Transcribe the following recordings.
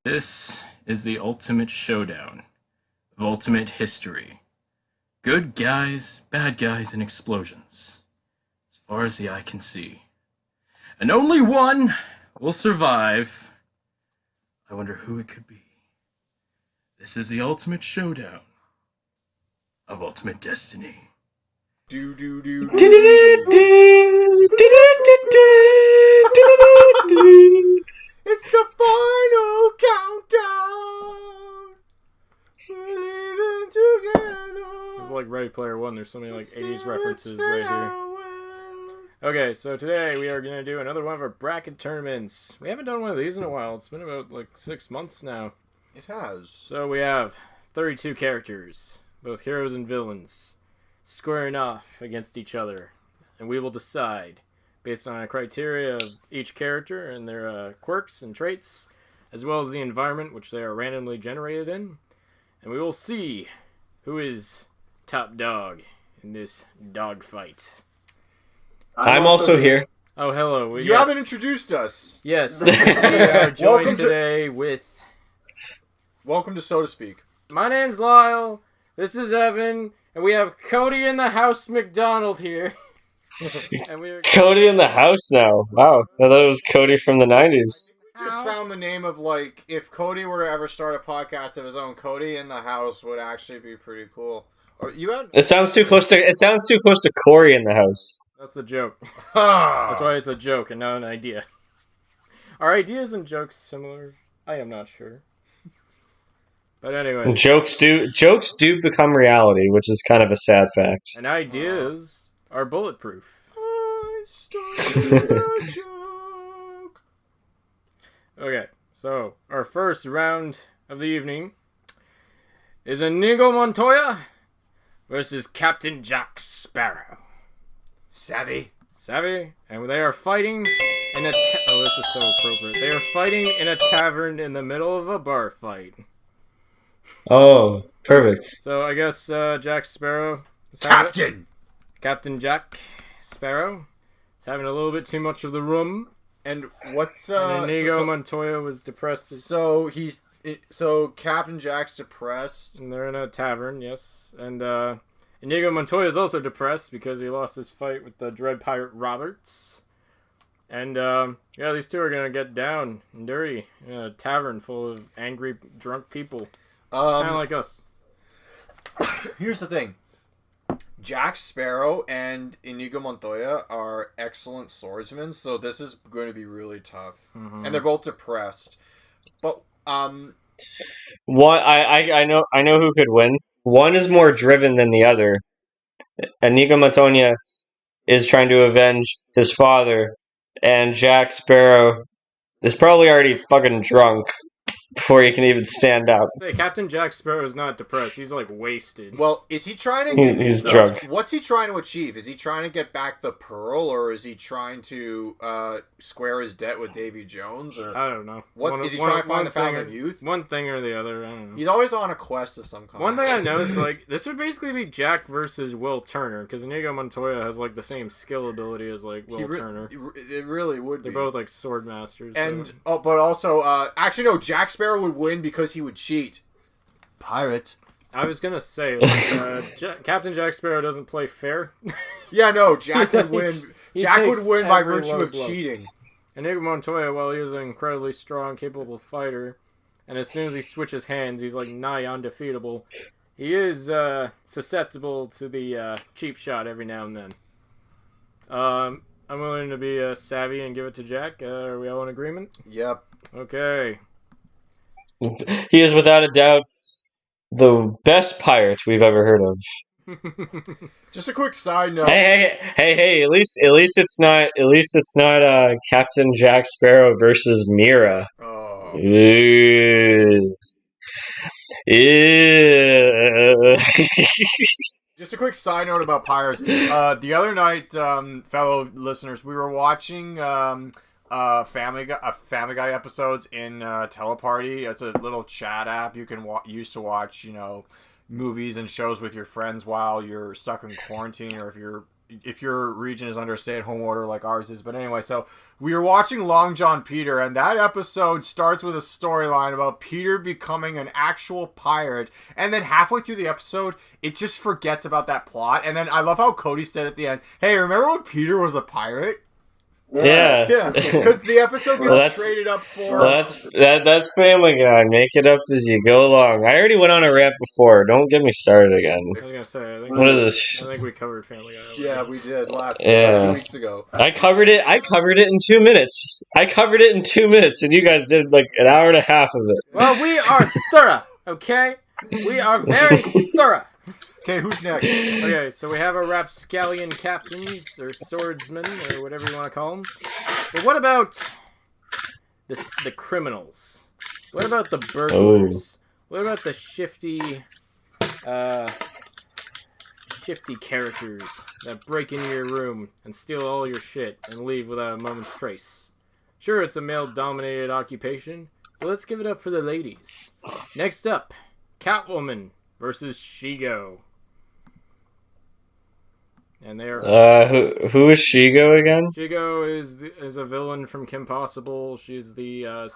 This is the ultimate showdown of ultimate history. Good guys, bad guys, and explosions. As far as the eye can see. And only one will survive. I wonder who it could be. This is the ultimate showdown of ultimate destiny. Do do do. It's the final countdown. We're living together. It's like Ready Player One. There's so many like 80s references right here. Okay, so today we are going to do another one of our bracket tournaments. We haven't done one of these in a while. It's been about like 6 months now. It has. So we have 32 characters, both heroes and villains, squaring off against each other. And we will decide, based on a criteria of each character and their quirks and traits, as well as the environment which they are randomly generated in. And we will see who is top dog in this dog fight. I'm also here. Oh, hello. You haven't introduced us. Yes. We are joined Welcome today with... Welcome to Soda Speak. My name's Lyle. This is Evan. And we have Cody in the house McDonald here. And we are... Cody in the house now. Wow. I thought it was Cody from the 90s. Just found the name of, like, if Cody were to ever start a podcast of his own, Cody in the house would actually be pretty cool. Or you had... It sounds too close to Corey in the house. That's the joke. That's why it's a joke and not an idea. Are ideas and jokes similar? I am not sure. But anyway. Jokes do become reality, which is kind of a sad fact. And ideas are bulletproof. I started a joke. Okay, so our first round of the evening is Inigo Montoya versus Captain Jack Sparrow. Savvy. And they are fighting in a... oh, this is so appropriate. They are fighting in a tavern in the middle of a bar fight. Oh, perfect. So I guess Jack Sparrow... Captain Jack Sparrow is having a little bit too much of the rum. And what's... and Inigo Montoya was depressed. So Captain Jack's depressed. And they're in a tavern, yes. And Inigo Montoya is also depressed because he lost his fight with the Dread Pirate Roberts. And, these two are going to get down and dirty in a tavern full of angry, drunk people. Kind of like us. Here's the thing. Jack Sparrow and Inigo Montoya are excellent swordsmen, so this is going to be really tough. Mm-hmm. And they're both depressed. But, One, I know who could win. One is more driven than the other. Inigo Montoya is trying to avenge his father, and Jack Sparrow is probably already fucking drunk before he can even stand up. Hey, Captain Jack Sparrow is not depressed. He's, like, wasted. Well, is he trying to... He's drunk. What's he trying to achieve? Is he trying to get back the Pearl, or is he trying to square his debt with Davy Jones? Or I don't know. Is he trying to find the Fountain of Youth? One thing or the other, I don't know. He's always on a quest of some kind. One thing I noticed, like, this would basically be Jack versus Will Turner, because Inigo Montoya has, like, the same skill ability as, like, Will Turner. It really would be. They're both, like, sword masters. And, so. but also, actually, no, Jack Sparrow would win because he would cheat. Pirate. I was gonna say, like, Captain Jack Sparrow doesn't play fair. Yeah, no, Jack would win. Jack would win by virtue of cheating. Inigo Montoya, while he is an incredibly strong, capable fighter, and as soon as he switches hands, he's like nigh undefeatable. He is susceptible to the cheap shot every now and then. I'm willing to be savvy and give it to Jack. Are we all in agreement? Yep. Okay. He is without a doubt the best pirate we've ever heard of. Just a quick side note. Hey! At least it's not Captain Jack Sparrow versus Mira. Oh. Ew. Just a quick side note about pirates. The other night, fellow listeners, we were watching Family Guy episodes in Teleparty. It's a little chat app you can use to watch, movies and shows with your friends while you're stuck in quarantine, or if your region is under stay-at-home order like ours is. But anyway, so we were watching Long John Peter, and that episode starts with a storyline about Peter becoming an actual pirate, and then halfway through the episode, it just forgets about that plot. And then I love how Cody said at the end, "Hey, remember when Peter was a pirate?" Yeah, because the episode gets traded up for. Well, that's Family Guy. Make it up as you go along. I already went on a rant before. Don't get me started again. I was gonna say, What is this? I think we covered Family Guy. Yeah, we did 2 weeks ago. I covered it in 2 minutes. And you guys did like an hour and a half of it. Well, we are thorough, okay? We are very thorough. Okay, who's next? Okay, so we have our rapscallion captains, or swordsmen, or whatever you want to call them. But what about the criminals? What about the burglars? What about the shifty characters that break into your room and steal all your shit and leave without a moment's trace? Sure, it's a male-dominated occupation, but let's give it up for the ladies. Next up, Catwoman versus Shigo. And they are who is Shigo again? Shigo is a villain from Kim Possible. She's the right.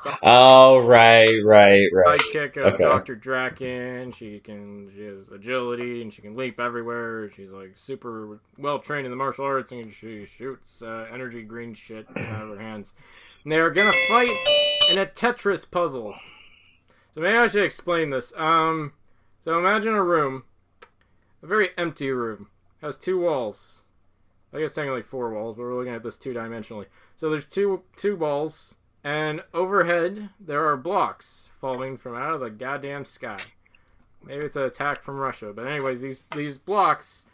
sidekick of Dr. Draken. She has agility and she can leap everywhere. She's like super well trained in the martial arts and she shoots energy green shit out of her hands. And they are gonna fight in a Tetris puzzle. So maybe I should explain this. So imagine a room, a very empty room. Has 2 walls. I guess technically 4 walls, but we're looking at this 2-dimensionally. So there's two walls, and overhead there are blocks falling from out of the goddamn sky. Maybe it's an attack from Russia, but anyways, these blocks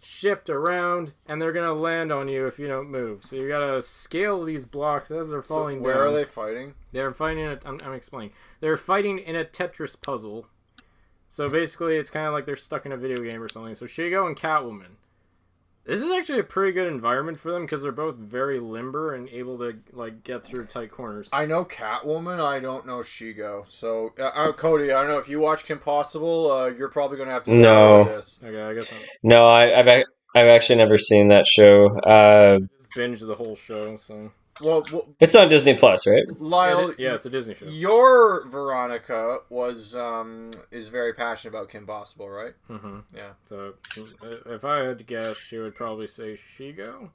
shift around, and they're gonna land on you if you don't move. So you gotta scale these blocks as they're falling down. Where are they fighting? They're fighting. I'm explaining. They're fighting in a Tetris puzzle. So basically, it's kind of like they're stuck in a video game or something. So Shigo and Catwoman. This is actually a pretty good environment for them because they're both very limber and able to like get through tight corners. I know Catwoman. I don't know Shigo. So Cody, I don't know if you watch Kim Possible. You're probably gonna have to know this. Okay, I guess. No, I've actually never seen that show. Just binge the whole show. So. Well, it's on Disney Plus, right? Lyle, yeah, it's a Disney show. Your Veronica is very passionate about Kim Possible, right? Mm-hmm. Yeah. So if I had to guess, she would probably say Shigo,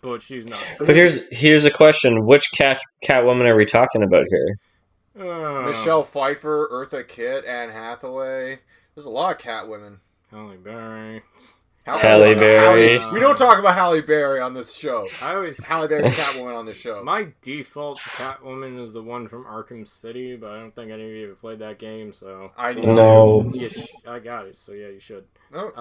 but she's not. But here's a question: which Catwoman are we talking about here? Michelle Pfeiffer, Eartha Kitt, Anne Hathaway. There's a lot of Catwomen. Halle Berry. Halle Berry. We don't talk about Halle Berry on this show. Halle Berry's Catwoman on this show. My default Catwoman is the one from Arkham City, but I don't think any of you have played that game, so I need to. I got it, so yeah, you should. Oh.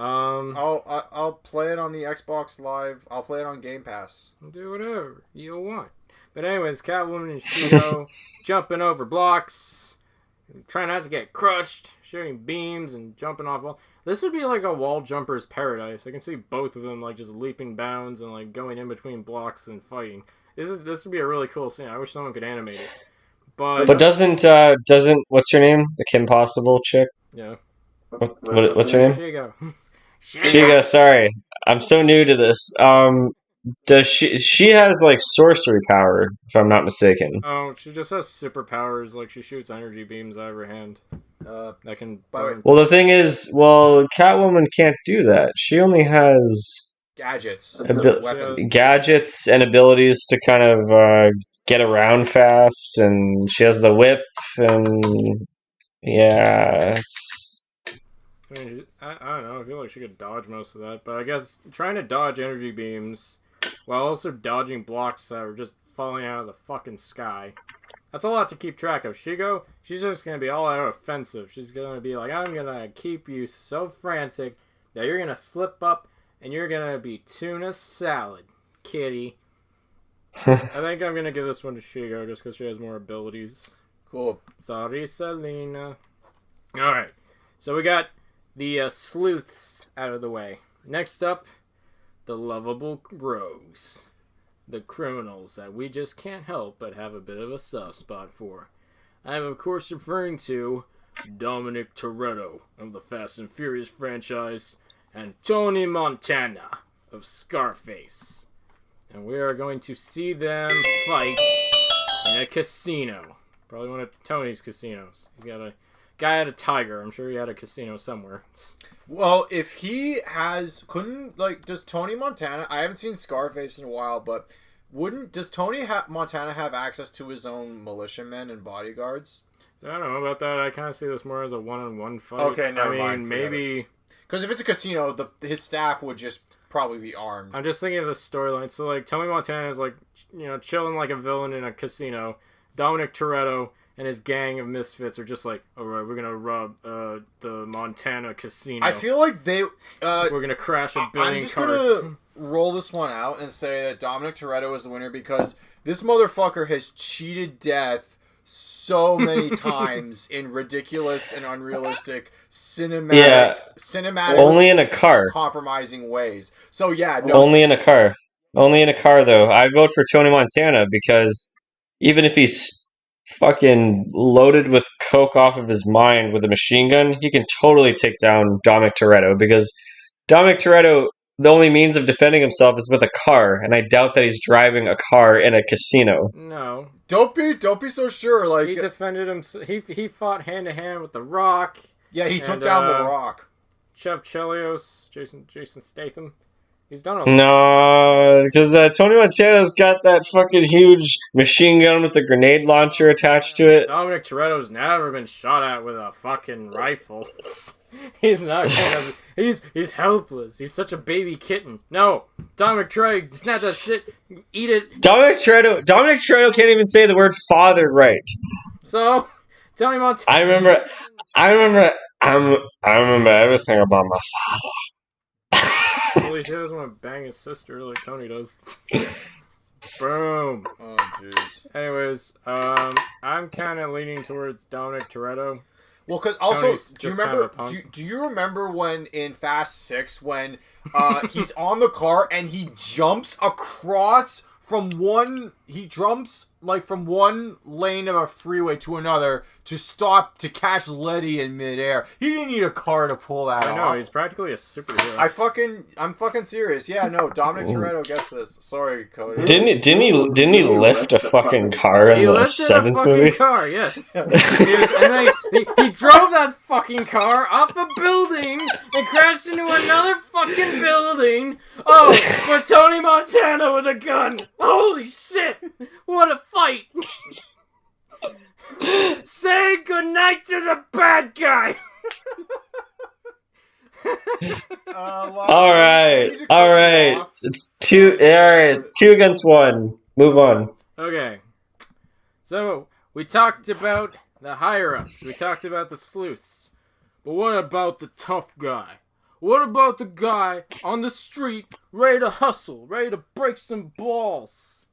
I'll play it on the Xbox Live. I'll play it on Game Pass. Do whatever you want. But anyways, Catwoman and Shigo jumping over blocks, trying not to get crushed, shooting beams and jumping off walls. This would be like a wall jumper's paradise. I can see both of them like just leaping bounds and like going in between blocks and fighting. This would be a really cool scene. I wish someone could animate it. But doesn't what's her name? The Kim Possible chick? Yeah. What's her name? Shigo. Shigo, sorry. I'm so new to this. Does she has like sorcery power, if I'm not mistaken. Oh, she just has superpowers, like she shoots energy beams out of her hand. That can burn. Well, the thing is, Catwoman can't do that. She only has gadgets, gadgets and abilities to kind of get around fast, and she has the whip, and yeah, it's. I mean, I don't know. I feel like she could dodge most of that, but I guess trying to dodge energy beams while also dodging blocks that are just falling out of the fucking sky. That's a lot to keep track of. Shigo, she's just going to be all out offensive. She's going to be like, I'm going to keep you so frantic that you're going to slip up and you're going to be tuna salad, kitty. I think I'm going to give this one to Shigo just because she has more abilities. Cool. Sorry, Selena. Alright, so we got the sleuths out of the way. Next up, the lovable rogues. The criminals that we just can't help but have a bit of a soft spot for. I am of course referring to Dominic Toretto of the Fast and Furious franchise, and Tony Montana of Scarface. And we are going to see them fight in a casino. Probably one of Tony's casinos. He's got a guy had a tiger. I'm sure he had a casino somewhere. Well, if he has... does Tony Montana... I haven't seen Scarface in a while, but... Does Tony Montana have access to his own militiamen and bodyguards? I don't know about that. I kind of see this more as a one-on-one fight. Okay, never mind. Maybe... Because if it's a casino, his staff would just probably be armed. I'm just thinking of the storyline. So, like, Tony Montana is, like, chilling like a villain in a casino. Dominic Toretto and his gang of misfits are just like, alright, we're gonna rob the Montana casino. I feel like we're gonna crash a billion I'm just cars. gonna roll this one out and say that Dominic Toretto is the winner because this motherfucker has cheated death so many times in ridiculous and unrealistic cinematic only in a car. Compromising ways. So yeah, no. Only in a car. Only in a car though. I vote for Tony Montana because even if he's fucking loaded with coke off of his mind with a machine gun, he can totally take down Dominic Toretto because Dominic Toretto, the only means of defending himself is with a car, and I doubt that he's driving a car in a casino. No. Don't be so sure. Like he defended him. He fought hand to hand with The Rock. Yeah, he took down The Rock. Chev Chelios, Jason Statham. He's done No, because Tony Montana's got that fucking huge machine gun with a grenade launcher attached to it. Dominic Toretto's never been shot at with a fucking rifle. He's not gonna. He's helpless. He's such a baby kitten. No, Dominic Toretto, snatch that shit, eat it. Dominic Toretto can't even say the word father right. So, Tony Montana. I remember everything about my father. Holy shit, doesn't want to bang his sister like Tony does. Boom. Oh, jeez. Anyways, I'm kind of leaning towards Dominic Toretto. Well, because also, Tony's do you just remember? kind of a punk. Do you remember when in Fast 6 when he's on the car and he jumps across from one? He jumps like from one lane of a freeway to another to stop to catch Letty in midair. He didn't need a car to pull that off. I know, he's practically a superhero. I'm fucking serious. Yeah, no, Dominic Toretto gets this. Sorry, Cody. Didn't he lift a fucking car in the seventh movie? He lifted a fucking car, yes. And then he drove that fucking car off a building and crashed into another fucking building. Oh, for Tony Montana with a gun. Holy shit. What a fight. Say goodnight to the bad guy. All right. It's two against one. Move on. Okay. So, we talked about the higher-ups. We talked about the sleuths. But what about the tough guy? What about the guy on the street ready to hustle, ready to break some balls?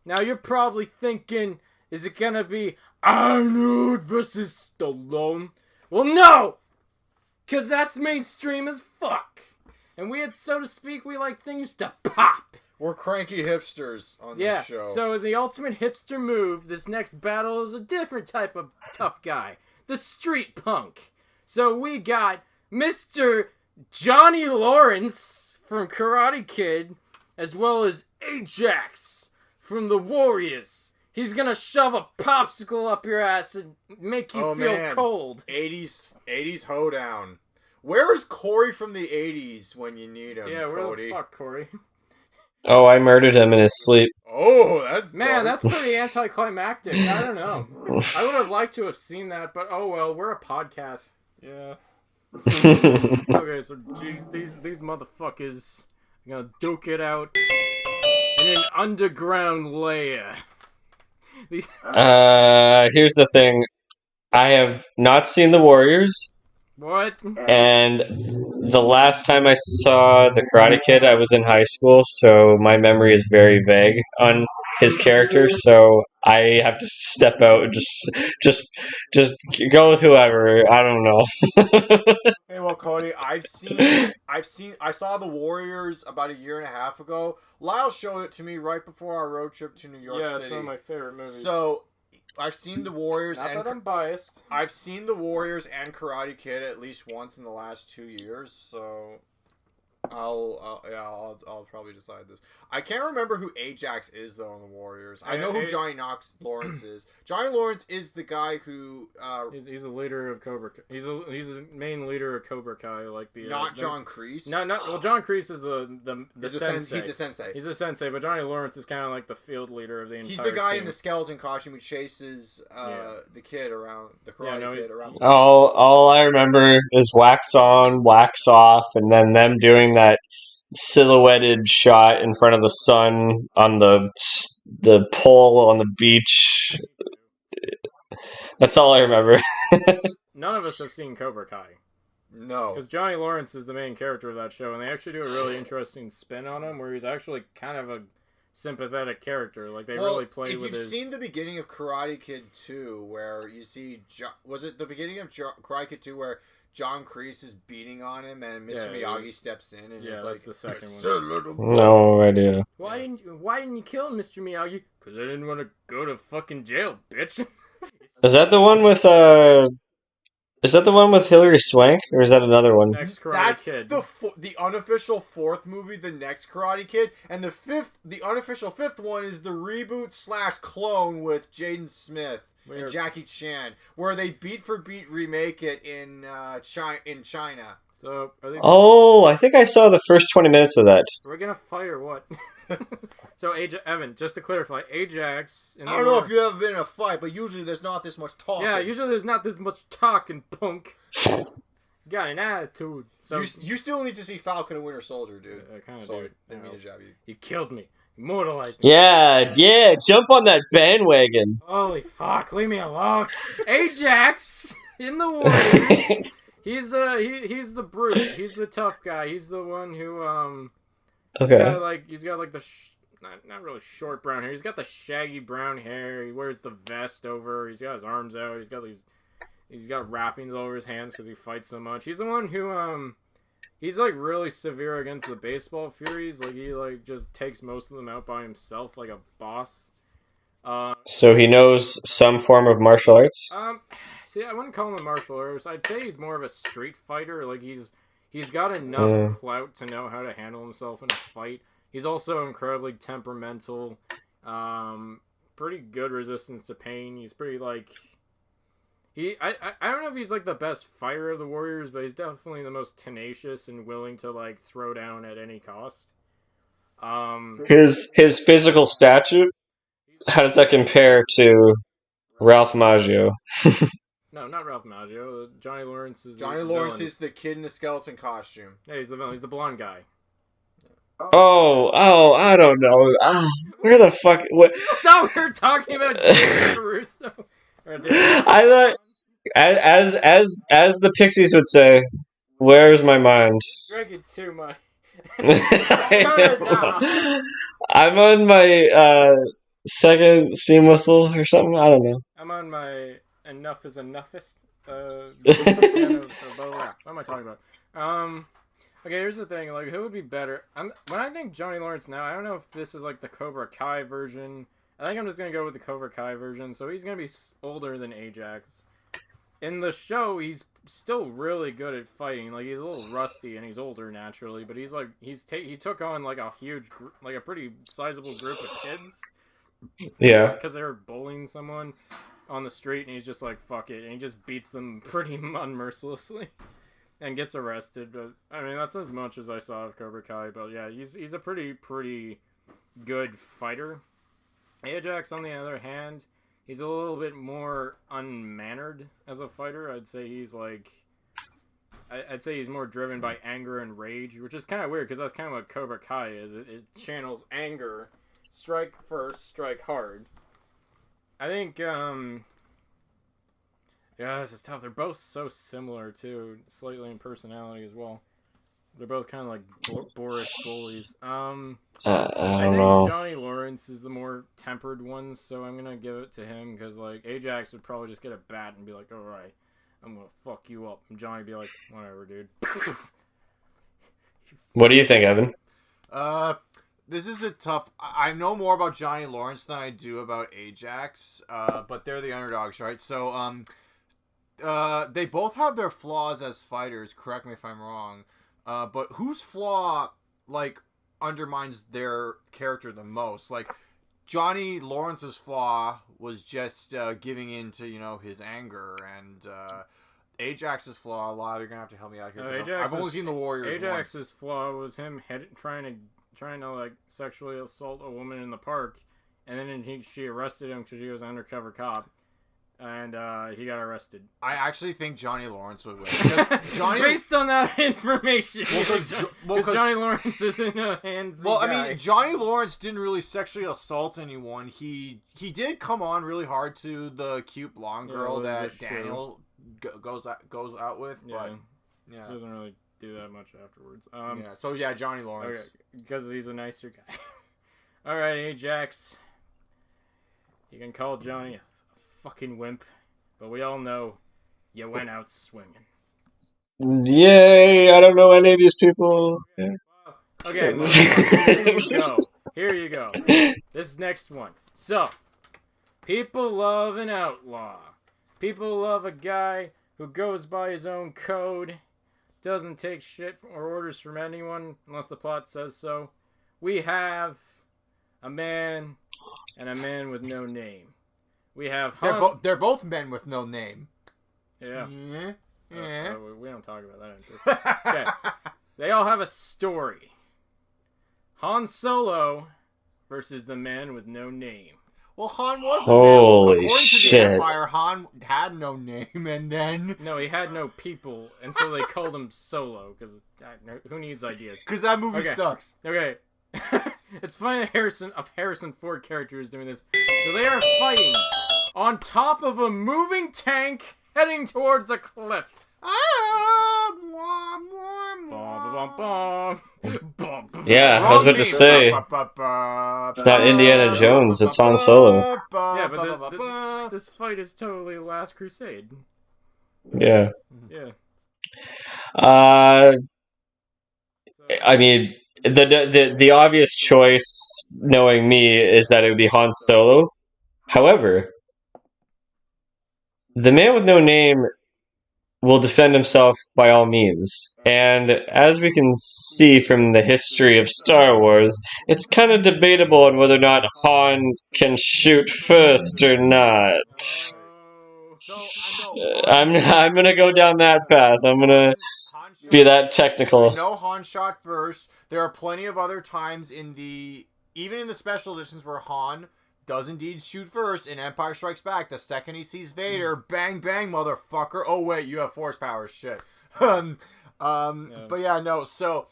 Now, you're probably thinking, is it gonna be Arnold versus Stallone? Well, no! Because that's mainstream as fuck. And we at Soda Speak, we like things to pop. We're cranky hipsters on this show. So the ultimate hipster move, this next battle is a different type of tough guy. The street punk. So we got Mr. Johnny Lawrence from Karate Kid, as well as Ajax from the Warriors. He's gonna shove a popsicle up your ass and make you feel cold. 80s hoedown. Where is Corey from the 80s when you need him, yeah, where Cody? the fuck, Corey? Oh, I murdered him in his sleep. Oh, that's Man, dark. that's pretty anticlimactic. I don't know. I would have liked to have seen that, but oh well, we're a podcast. Yeah. Okay, so these motherfuckers are gonna duke it out in an underground lair. Here's the thing. I have not seen The Warriors. What? And the last time I saw The Karate Kid, I was in high school, so my memory is very vague on his character. So I have to step out and just go with whoever. I don't know. Hey, well, Cody, I saw The Warriors about a year and a half ago. Lyle showed it to me right before our road trip to New York City. Yeah, it's one of my favorite movies. So, I've seen the Warriors Not and that I'm biased. I've seen the Warriors and Karate Kid at least once in the last 2 years, so I'll probably decide this. I can't remember who Ajax is though in the Warriors. I know who Johnny Lawrence is. Johnny Lawrence is the guy who he's a leader of Cobra. He's a main leader of Cobra Kai, like the not John Kreese. Not well. John Kreese is the sensei. He's the sensei. He's the sensei, but Johnny Lawrence is kind of like the field leader of the entire. He's the guy team. in the skeleton costume who chases the kid around the karate kid around. All I remember is wax on, wax off, and then them doing that silhouetted shot in front of the sun on the pole on the beach. That's all I remember. None of us have seen Cobra Kai. No. Because Johnny Lawrence is the main character of that show, and they actually do a really interesting spin on him, where he's actually kind of a sympathetic character. Like, they really play with his... If you've seen the beginning of Karate Kid 2, where you see... Was it the beginning of Karate Kid 2 where John Kreese is beating on him and Mr. Miyagi steps in and he's like... the second one. No idea. Why didn't you kill him, Mr. Miyagi? Because I didn't want to go to fucking jail, bitch. Is that the one with Hilary Swank, or is that another one? Next Karate Kid. The unofficial fourth movie, The Next Karate Kid, and the unofficial fifth one is the reboot / clone with Jaden Smith and Jackie Chan, where they beat for beat remake it in China. So I think I saw the first 20 minutes of that. We're gonna fight or what? So, Evan, just to clarify, Ajax... I don't know if you've ever been in a fight, but usually there's not this much talking. Yeah, usually there's not this much talking, punk. Got an attitude. So you still need to see Falcon and Winter Soldier, dude. I kind of Sorry, do. didn't mean to jab you. You killed me. Immortalized me. Yeah, jump on that bandwagon. Holy fuck, leave me alone. Ajax in the Warriors. He's the brute. He's the tough guy. He's the one who Okay. He's got the not really short brown hair. He's got the shaggy brown hair. He wears the vest over. He's got his arms out. He's got wrappings all over his hands because he fights so much. He's the one who he's like really severe against the baseball furies. Like he just takes most of them out by himself like a boss. So he knows some form of martial arts? See, I wouldn't call him a martial artist. I'd say he's more of a street fighter. Like he's got enough clout to know how to handle himself in a fight. He's also incredibly temperamental. Pretty good resistance to pain. He's pretty I don't know if he's like the best fighter of the Warriors, but he's definitely the most tenacious and willing to throw down at any cost. His physical stature, how does that compare to Ralph Macchio? No, not Ralph Macchio. Johnny Lawrence is the kid in the skeleton costume. Yeah, he's the villain. He's the blonde guy. Oh, I don't know. Where the fuck? What? I thought we were talking about David Caruso. I thought, as the Pixies would say, "Where's my mind?" Drink it too much. I'm on my second steam whistle or something. I don't know. I'm on my enough is enough. What am I talking about? Okay, here's the thing. Who would be better? When I think Johnny Lawrence now, I don't know if this is the Cobra Kai version. I think I'm just gonna go with the Cobra Kai version. So he's gonna be older than Ajax. In the show, he's still really good at fighting. He's a little rusty and he's older naturally, but he took on a huge, a pretty sizable group of kids. Yeah. Because they were bullying someone on the street, and he's just fuck it, and he just beats them pretty unmercilessly. And gets arrested, but I mean that's as much as I saw of Cobra Kai. But yeah, he's a pretty good fighter. Ajax, on the other hand, he's a little bit more unmannered as a fighter. I'd say he's more driven by anger and rage, which is kind of weird because that's kind of what Cobra Kai is. It channels anger, strike first, strike hard. I think yeah, this is tough. They're both so similar, too. Slightly in personality as well. They're both kind of boorish bullies. I think know. Johnny Lawrence is the more tempered one, so I'm going to give it to him. Because, Ajax would probably just get a bat and be like, alright, I'm going to fuck you up. And Johnny would be like, whatever, dude. What do you think, Evan? This is a tough. I know more about Johnny Lawrence than I do about Ajax, but they're the underdogs, right? So, they both have their flaws as fighters. Correct me if I'm wrong. But whose flaw, like, undermines their character the most? Like, Johnny Lawrence's flaw was just giving in to, his anger, and Ajax's flaw, Lyle, you're gonna have to help me out here. I've only seen the Warriors Ajax's once. flaw was him trying to like sexually assault a woman in the park, and then she arrested him because he was an undercover cop, and he got arrested. I actually think Johnny Lawrence would win. Based on that information, because Johnny Lawrence isn't a handsy guy. I mean, Johnny Lawrence didn't really sexually assault anyone. He did come on really hard to the cute blonde girl that Daniel goes out with, but he doesn't really do that much afterwards. So Johnny Lawrence. Okay, because he's a nicer guy. All right, Ajax. You can call Johnny a fucking wimp, but we all know you went out swinging. Yay! I don't know any of these people. Okay, here you go. This next one. So, people love an outlaw. People love a guy who goes by his own code, doesn't take shit or orders from anyone unless the plot says so. We have a man and a man with no name. We have they're both men with no name. Yeah. Yeah. We don't talk about that. Okay. They all have a story. Han Solo versus the man with no name. Well, Han was a Holy man. According shit. to the Empire, Han had no name, and then... No, he had no people, and so they called him Solo, because who needs ideas? Because that movie sucks. Okay. It's funny that Harrison Ford character is doing this. So they are fighting on top of a moving tank heading towards a cliff. Yeah, I was about to say. It's not Indiana Jones, it's Han Solo. Yeah, but this fight is totally Last Crusade. Yeah. Yeah. I mean, the obvious choice, knowing me, is that it would be Han Solo. However, the man with no name will defend himself by all means. And as we can see from the history of Star Wars, it's kind of debatable on whether or not Han can shoot first or not. I'm gonna go down that path. I'm gonna be that technical. I know Han shot first. There are plenty of other times even in the special editions where Han does indeed shoot first in Empire Strikes Back. The second he sees Vader, bang bang, motherfucker. Oh wait, you have force powers. Shit. But yeah, no. So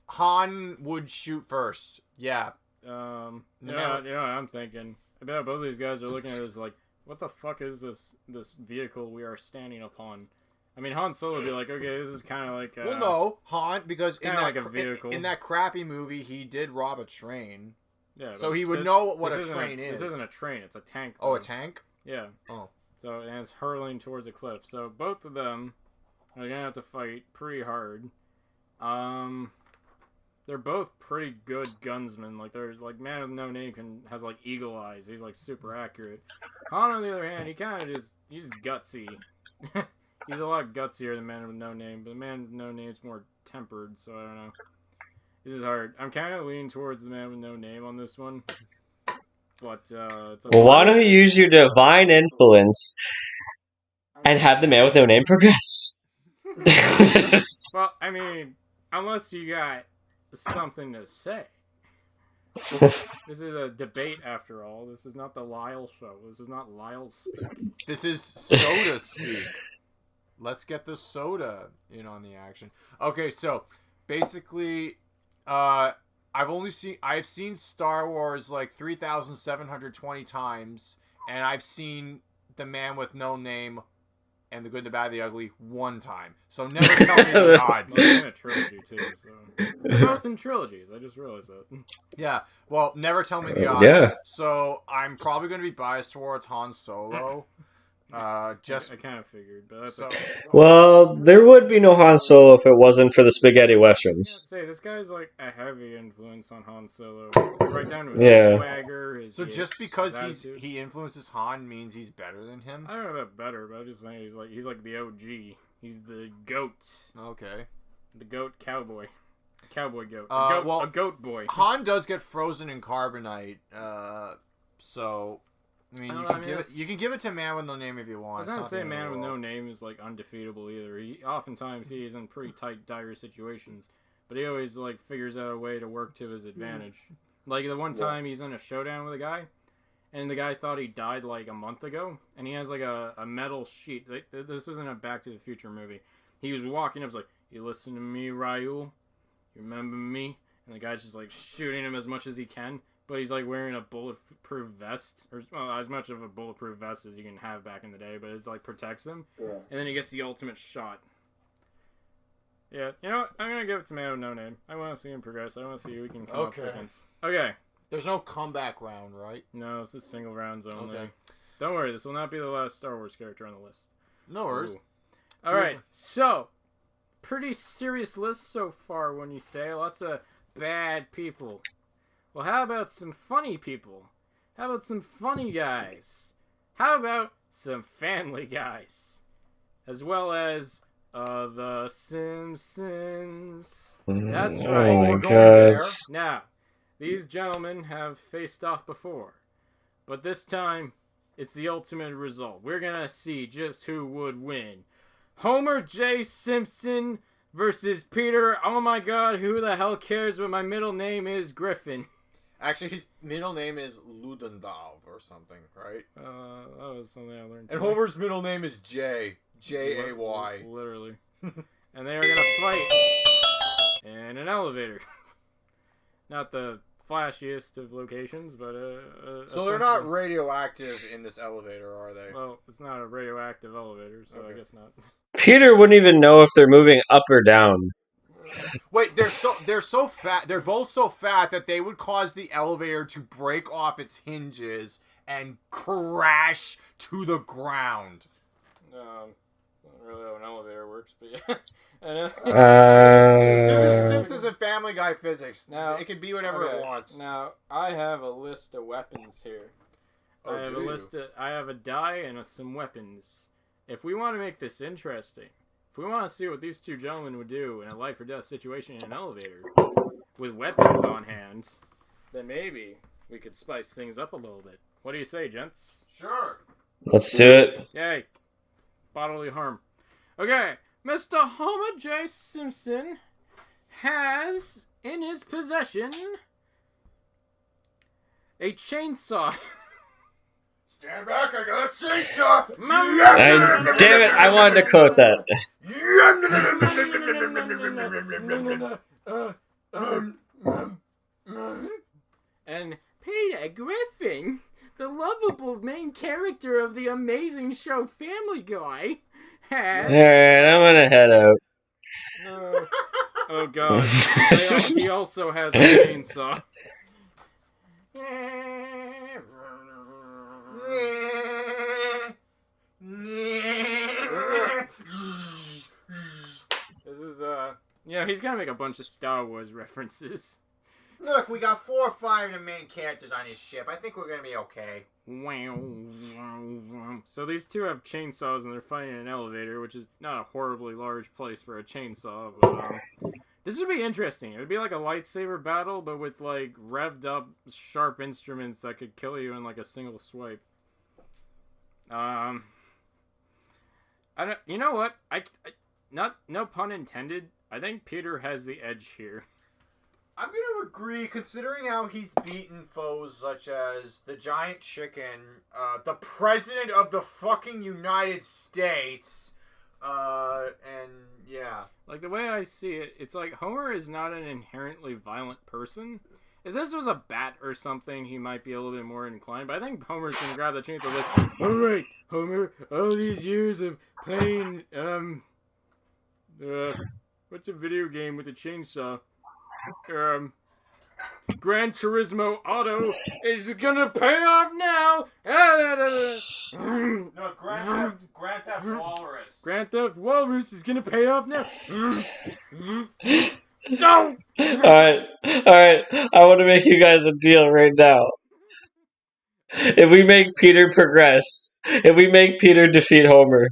Han would shoot first. Yeah. You know what I'm thinking? I bet both of these guys are looking at it as like, what the fuck is this vehicle we are standing upon? I mean, Han Solo would be like, okay, this is kind of like well, no, Han, because in that crappy movie, he did rob a train. Yeah, so he would know what a train is. This isn't a train; it's a tank. Oh, a tank? Yeah. Oh. So and it's hurling towards a cliff. So both of them are gonna have to fight pretty hard. They're both pretty good gunsmen. Like they're like Man with No Name has like eagle eyes. He's like super accurate. Han, on the other hand, he's gutsy. He's a lot gutsier than Man with No Name, but Man with No Name's more tempered. So I don't know. This is hard. I'm kind of leaning towards the Man with No Name on this one. But, well, why don't you use your divine influence and have the Man with No Name progress? Well, I mean, unless you got something to say. This is a debate, after all. This is not the Lyle show. This is not Lyle Speak. This is Soda Speak. Let's get the soda in on the action. Okay, so basically... I've seen Star Wars like 3,720 times, and I've seen The Man with No Name and The Good, the Bad, the Ugly one time. So never tell me the odds. Well, in a trilogy too, so both in trilogies. I just realized that. Yeah. Well, never tell me the odds. Yeah. So I'm probably going to be biased towards Han Solo. Just I kind of figured, but that's so. Well, there would be no Han Solo if it wasn't for the spaghetti westerns. Say this guy's like a heavy influence on Han Solo. Right down to his Yeah. swagger. So just because his he influences Han means he's better than him? I don't know about better, but I just think he's like the OG. He's the goat. Okay. The goat cowboy. Cowboy goat. Well, a goat boy. Han does get frozen in carbonite, so I mean, you can give it to a man with no name if you want. I was not saying man with no name is like undefeatable either. Oftentimes he is in pretty tight, dire situations, but he always like figures out a way to work to his advantage. Like the one time he's in a showdown with a guy, and the guy thought he died like a month ago, and he has like a metal sheet. This wasn't a Back to the Future movie. He was walking up, was like, "You listen to me, Raul? You remember me?" And the guy's just like shooting him as much as he can, but he's like wearing a bulletproof vest, or well, as much of a bulletproof vest as you can have back in the day, but it like protects him. Yeah. And then he gets the ultimate shot. Yeah, you know what? I'm gonna give it to man with no name. I want to see him progress. I want to see who we can come up against. Okay. There's no comeback round, right? No, it's just single rounds only. Okay. Don't worry, this will not be the last Star Wars character on the list. No worries. All right, so pretty serious list so far. When you say lots of bad people, well, how about some funny people? How about some funny guys? How about some family guys, as well as the Simpsons? That's right. Oh my god! Now, these gentlemen have faced off before, but this time it's the ultimate result. We're gonna see just who would win. Homer J. Simpson versus Peter. Oh my god, who the hell cares what my middle name is? Griffin. Actually, his middle name is Ludendorff or something, right? That was something I learned. And Homer's middle name is Jay. J-A-Y. Literally. And they are gonna fight in an elevator. Not the flashiest of locations, but so they're not radioactive in this elevator, are they? Well, it's not a radioactive elevator, so okay. I guess not. Peter wouldn't even know if they're moving up or down. Wait, they're so fat. They're both so fat that they would cause the elevator to break off its hinges and crash to the ground. I don't really know how an elevator works, but yeah. This is Simpsons and Family Guy physics. Now, it can be whatever it wants. Now, I have a list of weapons here. Oh, I have a die and some weapons. If we want to make this interesting, if we want to see what these two gentlemen would do in a life or death situation in an elevator with weapons on hand, then maybe we could spice things up a little bit. What do you say, gents? Sure. Let's do it. Yay. Bodily harm. Okay. Mr. Homer J. Simpson has in his possession a chainsaw. Stand back, I got a chainsaw! Damn it, I wanted to quote that. And Peter Griffin, the lovable main character of the amazing show Family Guy, has... Alright, I'm gonna head out. Oh god. He also has a chainsaw. This is yeah, he's gonna make a bunch of Star Wars references. Look, we got 4 or 5 of the main characters on his ship. I think we're gonna be okay. So these two have chainsaws and they're fighting in an elevator, which is not a horribly large place for a chainsaw, but this would be interesting. It would be like a lightsaber battle, but with like revved up sharp instruments that could kill you in like a single swipe. I don't. You know what? No pun intended. I think Peter has the edge here. I'm going to agree, considering how he's beaten foes such as the giant chicken, the president of the fucking United States, and yeah. Like, the way I see it, it's like Homer is not an inherently violent person. If this was a bat or something, he might be a little bit more inclined, but I think Homer's going to grab the chainsaw like, alright, Homer, all these years of playing, what's a video game with a chainsaw? Gran Turismo Auto is gonna pay off now. No, Grand Theft Walrus. Grand Theft Walrus is gonna pay off now. Don't. Alright. I want to make you guys a deal right now. If we make Peter progress, if we make Peter defeat Homer,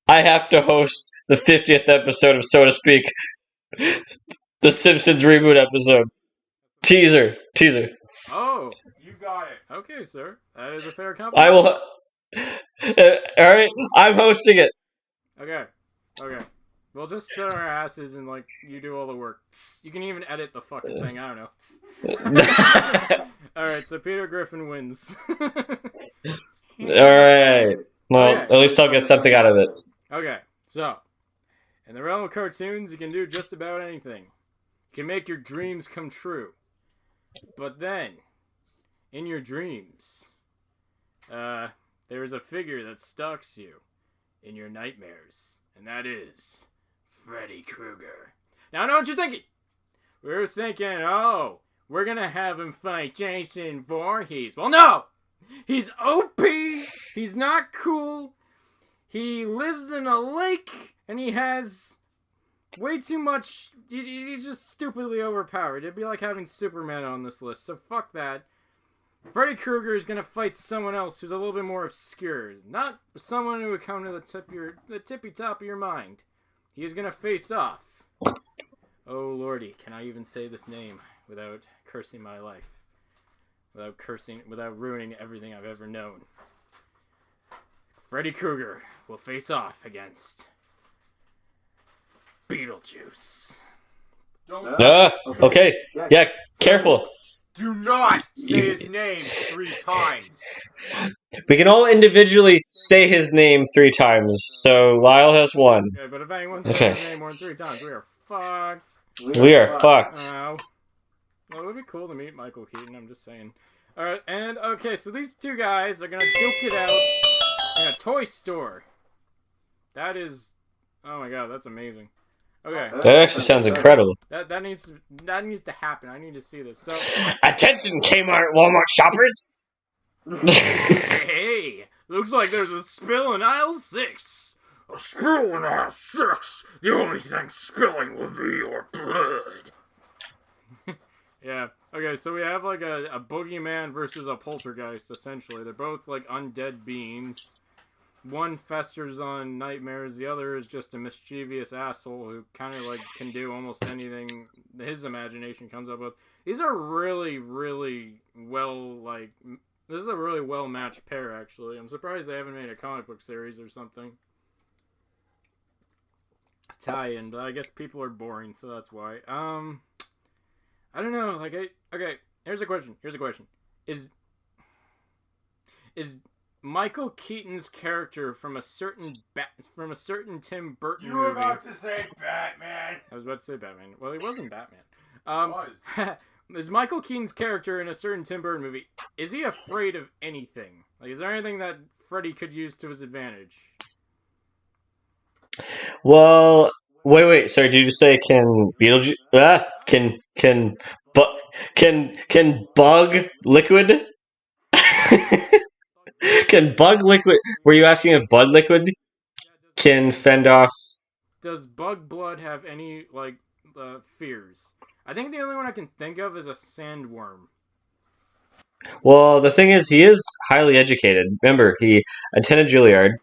I have to host the 50th episode of Soda Speak, the Simpsons reboot episode. Teaser. Oh, You got it. okay, sir. That is a fair I compliment. will. Alright, I'm hosting it. Okay. We'll just sit on our asses and like you do all the work. You can even edit the fucking thing. I don't know. All right, so Peter Griffin wins. Alright. Well, Okay. at least I'll get something out of it. Okay, so in the realm of cartoons, you can do just about anything. You can make your dreams come true. But then, in your dreams, there is a figure that stalks you in your nightmares, and that is Freddy Krueger. Now, I know what you're thinking. We're thinking, oh, we're gonna have him fight Jason Voorhees. Well, no! He's OP! He's not cool! He lives in a lake, and he has way too much... He's just stupidly overpowered. It'd be like having Superman on this list, so fuck that. Freddy Krueger is gonna fight someone else who's a little bit more obscure. Not someone who would come to the tippy top of your mind. He is gonna face off. Oh lordy, can I even say this name without cursing my life? Without ruining everything I've ever known. Freddy Krueger will face off against Beetlejuice. Don't Okay. Yeah, careful. Do not say his name 3 times. We can all individually say his name 3 times, so Lyle has 1. Okay, but if anyone says Okay. his name more than 3 times, we are fucked. We are fucked. Well, it would be cool to meet Michael Keaton, I'm just saying. Alright, and okay, so these two guys are gonna duke it out in a toy store. That is... Oh my god, that's amazing. Okay. That actually sounds incredible. That needs to happen. I need to see this. So, Attention, Kmart, Walmart shoppers! hey, looks like there's a spill in aisle 6. A spill in aisle 6. The only thing spilling will be your blood. Yeah. Okay, so we have like a boogeyman versus a poltergeist. Essentially, they're both like undead beings. One festers on nightmares, the other is just a mischievous asshole who kind of like can do almost anything his imagination comes up with. These are really, really this is a really well matched pair, actually. I'm surprised they haven't made a comic book series or something. Tie-in, but I guess people are boring, so that's why. I don't know, okay, here's a question. Is Michael Keaton's character from a certain Tim Burton You were movie. about to say Batman. I was about to say Batman. Well, he wasn't Batman. Was. Is Michael Keaton's character in a certain Tim Burton movie, is he afraid of anything? Like, is there anything that Freddy could use to his advantage? Well, wait. Sorry, did you just say can Beetlejuice? Can bug liquid? Can bug liquid? Were you asking if bug liquid can fend off? Does bug blood have any fears? I think the only one I can think of is a sandworm. Well, the thing is, he is highly educated. Remember, he attended Juilliard.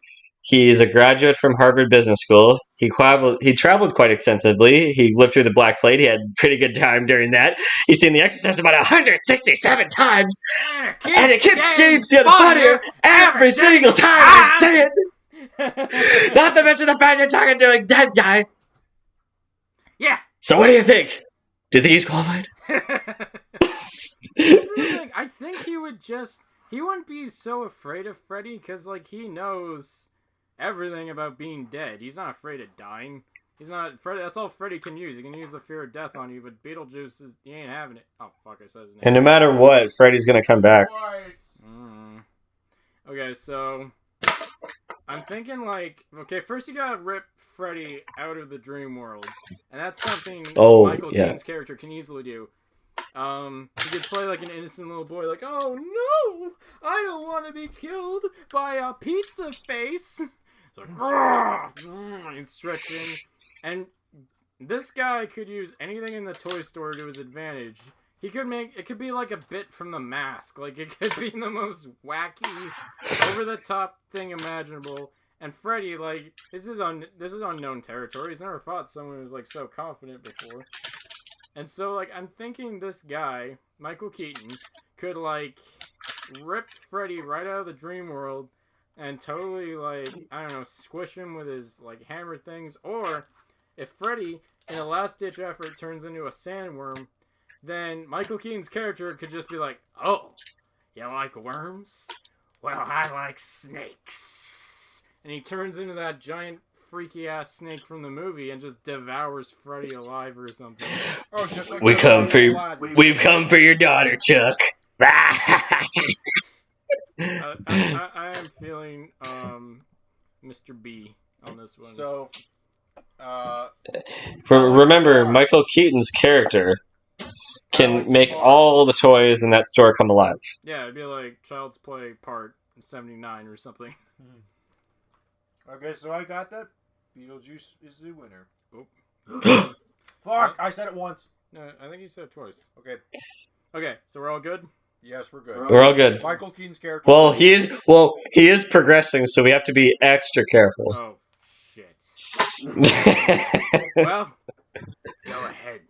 He's a graduate from Harvard Business School. He traveled quite extensively. He lived through the Black Plague. He had a pretty good time during that. He's seen The Exorcist about 167 times. And it keeps getting funnier every single time you say it. Not to mention the fact you're talking to a dead guy. Yeah. So what do you think? Do you think he's qualified? This is the thing. I think he wouldn't be so afraid of Freddy because, he knows everything about being dead. He's not afraid of dying. He's not Freddy. That's all Freddy can use. He can use the fear of death on you, but Beetlejuice he ain't having it. Oh fuck! I said his name. And no matter what, Freddy's gonna come back. Okay, so I'm thinking first you gotta rip Freddy out of the dream world, and that's something Michael Keaton's character can easily do. He could play like an innocent little boy, like, oh no, I don't want to be killed by a pizza face. It's like, and stretching. And this guy could use anything in the toy store to his advantage. He could it could be like a bit from The Mask. Like, it could be the most wacky, over-the-top thing imaginable. And Freddy, like, this is unknown territory. He's never fought someone who's, like, so confident before. And so, like, I'm thinking this guy, Michael Keaton, could, like, rip Freddy right out of the dream world and totally, like, I don't know, squish him with his, like, hammer things. Or, if Freddy, in a last-ditch effort, turns into a sandworm, then Michael Keaton's character could just be like, oh, you like worms? Well, I like snakes. And he turns into that giant freaky-ass snake from the movie and just devours Freddy alive or something. Oh, just like We've come for your daughter, Chuck. I am feeling Mr. B on this one. So, remember, Michael Keaton's character can make all the toys in that store come alive. Yeah, it'd be like Child's Play Part 79 or something. Okay, so I got that. Beetlejuice is the winner. Oh. Fuck! I said it once. No, I think you said it twice. Okay, so we're all good? yes, we're good. We're all good. Michael Keaton's character. Well, he is progressing, so we have to be extra careful. Oh, shit. Well, go ahead.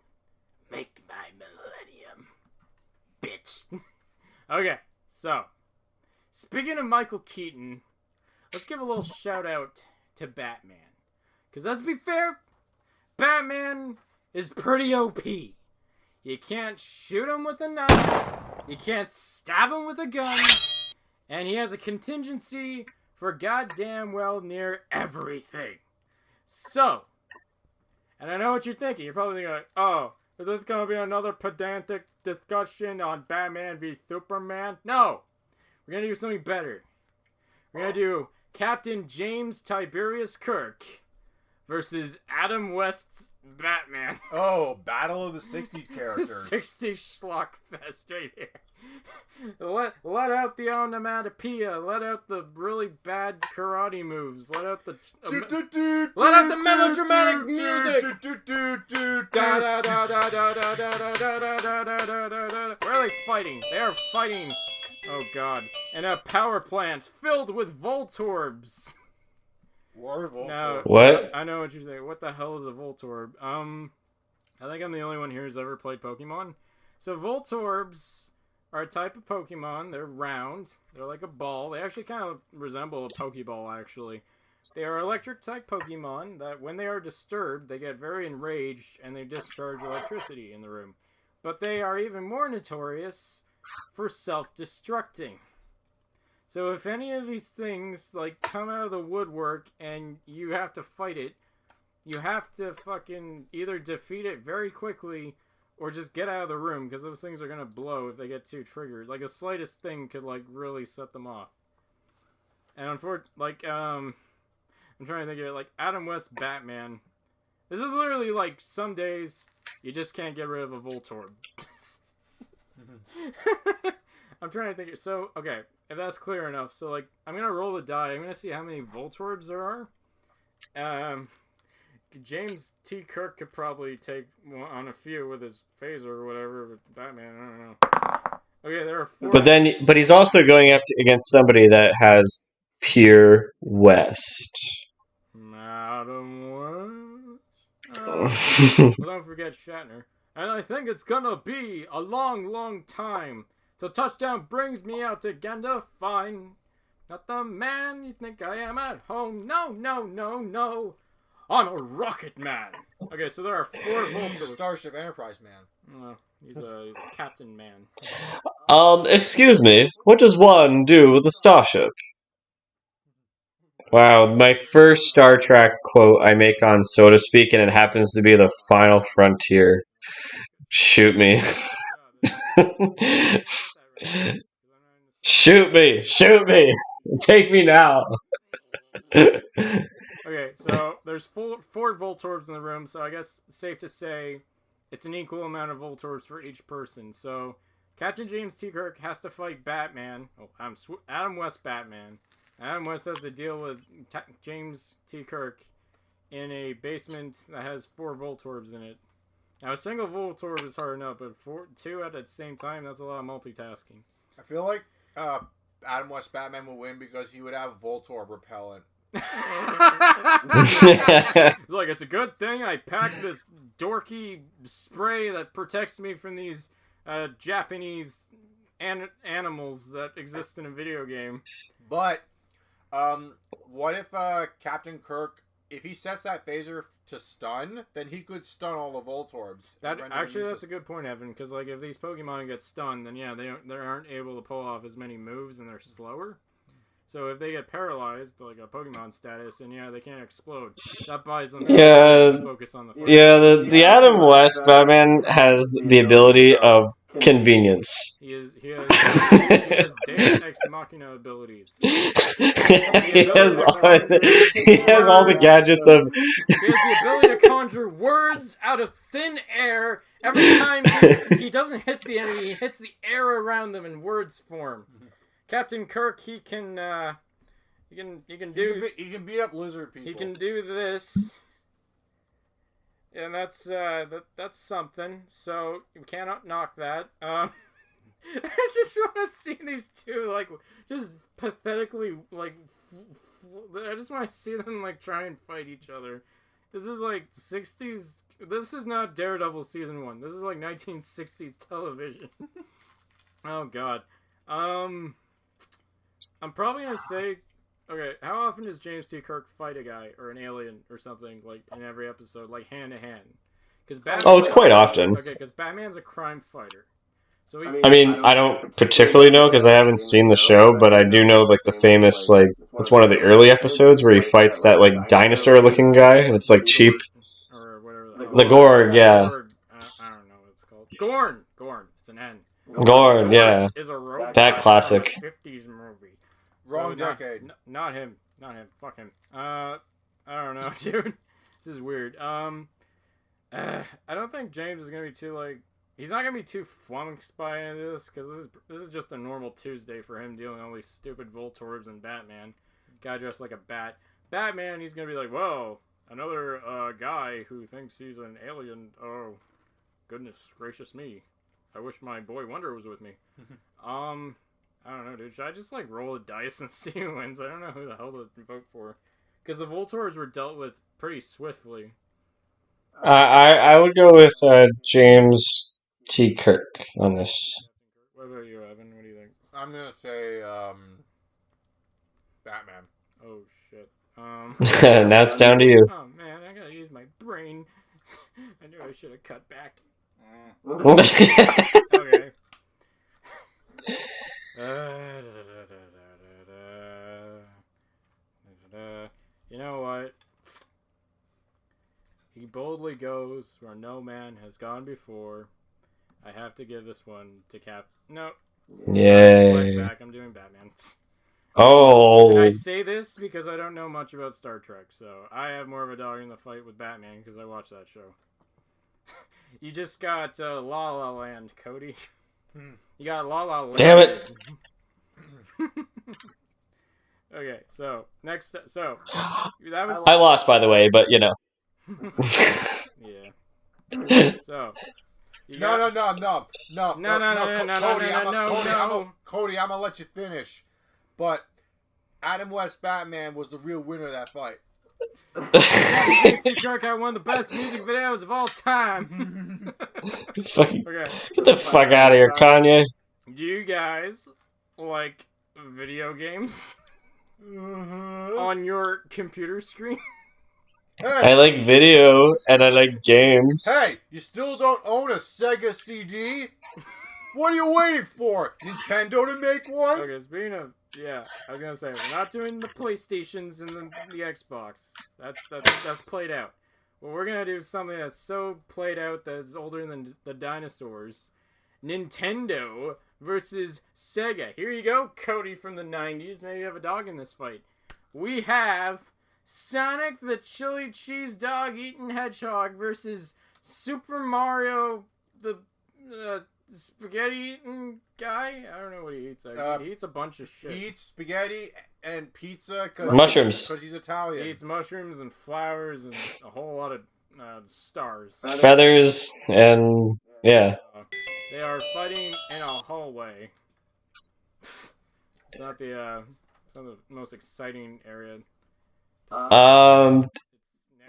Make my millennium, bitch. Okay, so, speaking of Michael Keaton, let's give a little shout out to Batman. Because let's be fair, Batman is pretty OP. You can't shoot him with a knife, you can't stab him with a gun, and he has a contingency for goddamn well near everything. So, and I know what you're thinking. You're probably thinking like, oh, is this going to be another pedantic discussion on Batman v Superman? No! We're going to do something better. We're going to do Captain James Tiberius Kirk versus Adam West's Batman. Oh, Battle of the 60s characters. 60s schlock fest right here. Let out the onomatopoeia. Let out the really bad karate moves. Let out the let out the melodramatic music. Where are they fighting? They are fighting. Oh god! In a power plant filled with Voltorbs. What are Voltorbs? Now, What? I know what you're saying. What the hell is a Voltorb? I think I'm the only one here who's ever played Pokemon. So Voltorbs are a type of Pokemon. They're round. They're like a ball. They actually kind of resemble a Pokeball, actually. They are electric-type Pokemon that, when they are disturbed, they get very enraged and they discharge electricity in the room. But they are even more notorious for self-destructing. So if any of these things, like, come out of the woodwork and you have to fight it, you have to fucking either defeat it very quickly or just get out of the room, because those things are going to blow if they get too triggered. Like, the slightest thing could, like, really set them off. And unfortunately, like, I'm trying to think of it, like, Adam West Batman. This is literally, like, some days you just can't get rid of a Voltorb. I'm trying to think. So, okay, if that's clear enough. So, like, I'm going to roll the die. I'm going to see how many Voltorbs there are. James T. Kirk could probably take on a few with his phaser or whatever. But Batman, I don't know. Okay, there are 4. But he's also going up against somebody that has pure West. Adam West. Well, don't forget Shatner. And I think it's gonna be a long, long time till touchdown brings me out again to find not the man you think I am at home. No, no, no, no. I'm a rocket man. Okay, so there are 4 Voltorbs. He's a Starship Enterprise man. No, he's a captain man. Excuse me. What does one do with a starship? Wow, my first Star Trek quote I make on Soda Speak, and it happens to be the final frontier. Shoot me. Shoot me! Shoot me! Take me now! Okay, so there's 4 Voltorbs in the room, so I guess it's safe to say it's an equal amount of Voltorbs for each person. So Captain James T. Kirk has to fight Batman. Oh, Adam West Batman. Adam West has to deal with James T. Kirk in a basement that has 4 Voltorbs in it. Now, a single Voltorb is hard enough, but 2 at the same time, that's a lot of multitasking. I feel like Adam West Batman will win because he would have Voltorb repellent. Like, it's a good thing I packed this dorky spray that protects me from these Japanese animals that exist in a video game. But what if Captain Kirk, if he sets that phaser to stun, then he could stun all the Voltorbs. That's a good point, Evan, because like if these Pokemon get stunned, then yeah, they aren't able to pull off as many moves and they're slower. So if they get paralyzed, like a Pokemon status, and yeah, they can't explode. That buys them time to focus on the fight. Yeah, the Adam West Batman has the ability of convenience. He has Deus Ex Machina abilities. He has all the gadgets of... He has the ability to conjure words out of thin air. Every time he doesn't hit the enemy, he hits the air around them in words form. Captain Kirk, he can beat up lizard people. He can do this, and that's something. So you cannot knock that. I just want to see these two like just pathetically like. I just want to see them like try and fight each other. This is like 60s. This is not Daredevil season 1. This is like 1960s television. Oh God. I'm probably gonna say, okay, how often does James T. Kirk fight a guy or an alien or something like in every episode, like hand to hand? It's quite often. Okay, because Batman's a crime fighter. So I don't particularly know because I haven't seen the show, but I do know like the famous like it's one of the early episodes where he fights that like dinosaur-looking guy, and it's like cheap. Or whatever. The Gorg, yeah. I don't know what it's called. Gorn. It's an N. Gorn, yeah. Is a robot that classic. 50s movie. Wrong decade. Not him. Fuck him. I don't know, dude. This is weird. I don't think James is gonna be too like. He's not gonna be too flummoxed by any of this because this is just a normal Tuesday for him dealing with all these stupid Voltorbs and Batman. Guy dressed like a bat. Batman, he's gonna be like, whoa, another guy who thinks he's an alien. Oh, goodness gracious me. I wish my boy Wonder was with me. I don't know, dude. Should I just, like, roll a dice and see who wins? I don't know who the hell to vote for. Because the Voltorbs were dealt with pretty swiftly. I would go with James T. Kirk on this. What about you, Evan? What do you think? I'm going to say Batman. Oh, shit. Now it's down to you. Oh, man. I gotta use my brain. I knew I should have cut back. Okay. You know what? He boldly goes where no man has gone before. I have to give this one to Cap. No. Yay. Back. I'm doing Batman. Oh. And I say this because I don't know much about Star Trek, so I have more of a dog in the fight with Batman because I watch that show. You just got La La Land, Cody. You got La La Land. Damn it. Okay, so next, so that was. I lost, by the way, but you know. Yeah. So. No, Cody, I'm gonna let you finish. But Adam West Batman was the real winner of that fight. Kirk had one of the best music videos of all time. Okay. Get the fuck out of here, Kanye. Do you guys like video games on your computer screen? Hey, I like video and I like games. Hey, you still don't own a Sega CD? What are you waiting for? Nintendo to make one? Okay, speaking of, yeah, I was gonna say we're not doing the PlayStations and the Xbox. That's played out. Well, we're gonna do something that's so played out that it's older than the dinosaurs. Nintendo versus Sega. Here you go, Cody from the 90s. Maybe you have a dog in this fight. We have Sonic the Chili Cheese Dog Eating Hedgehog versus Super Mario, the spaghetti eating guy. I don't know what he eats. He eats a bunch of shit. He eats spaghetti and pizza. Mushrooms. Because he's Italian. He eats mushrooms and flowers and a whole lot of stars. Feathers and yeah. They are fighting in a hallway. It's not the most exciting area.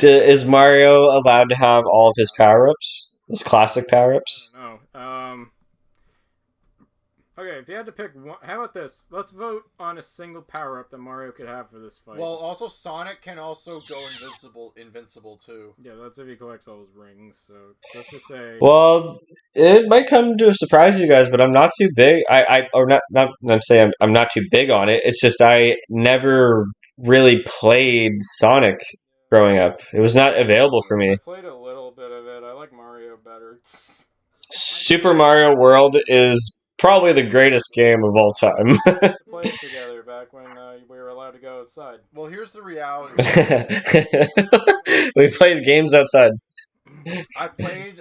Is Mario allowed to have all of his power-ups? His classic power-ups? I don't know. Okay, if you had to pick one, how about this? Let's vote on a single power-up that Mario could have for this fight. Well, also Sonic can also go invincible too. Yeah, that's if he collects all his rings. So let's just say. Well, it might come to a surprise to you guys, but I'm not too big. I'm saying I'm not too big on it. It's just I never really played Sonic growing up. It was not available for me. I played a little bit of it. I like Mario better. Super Mario World is probably the greatest game of all time. Played together back when we were allowed to go outside. Well, here's the reality. We played games outside. I played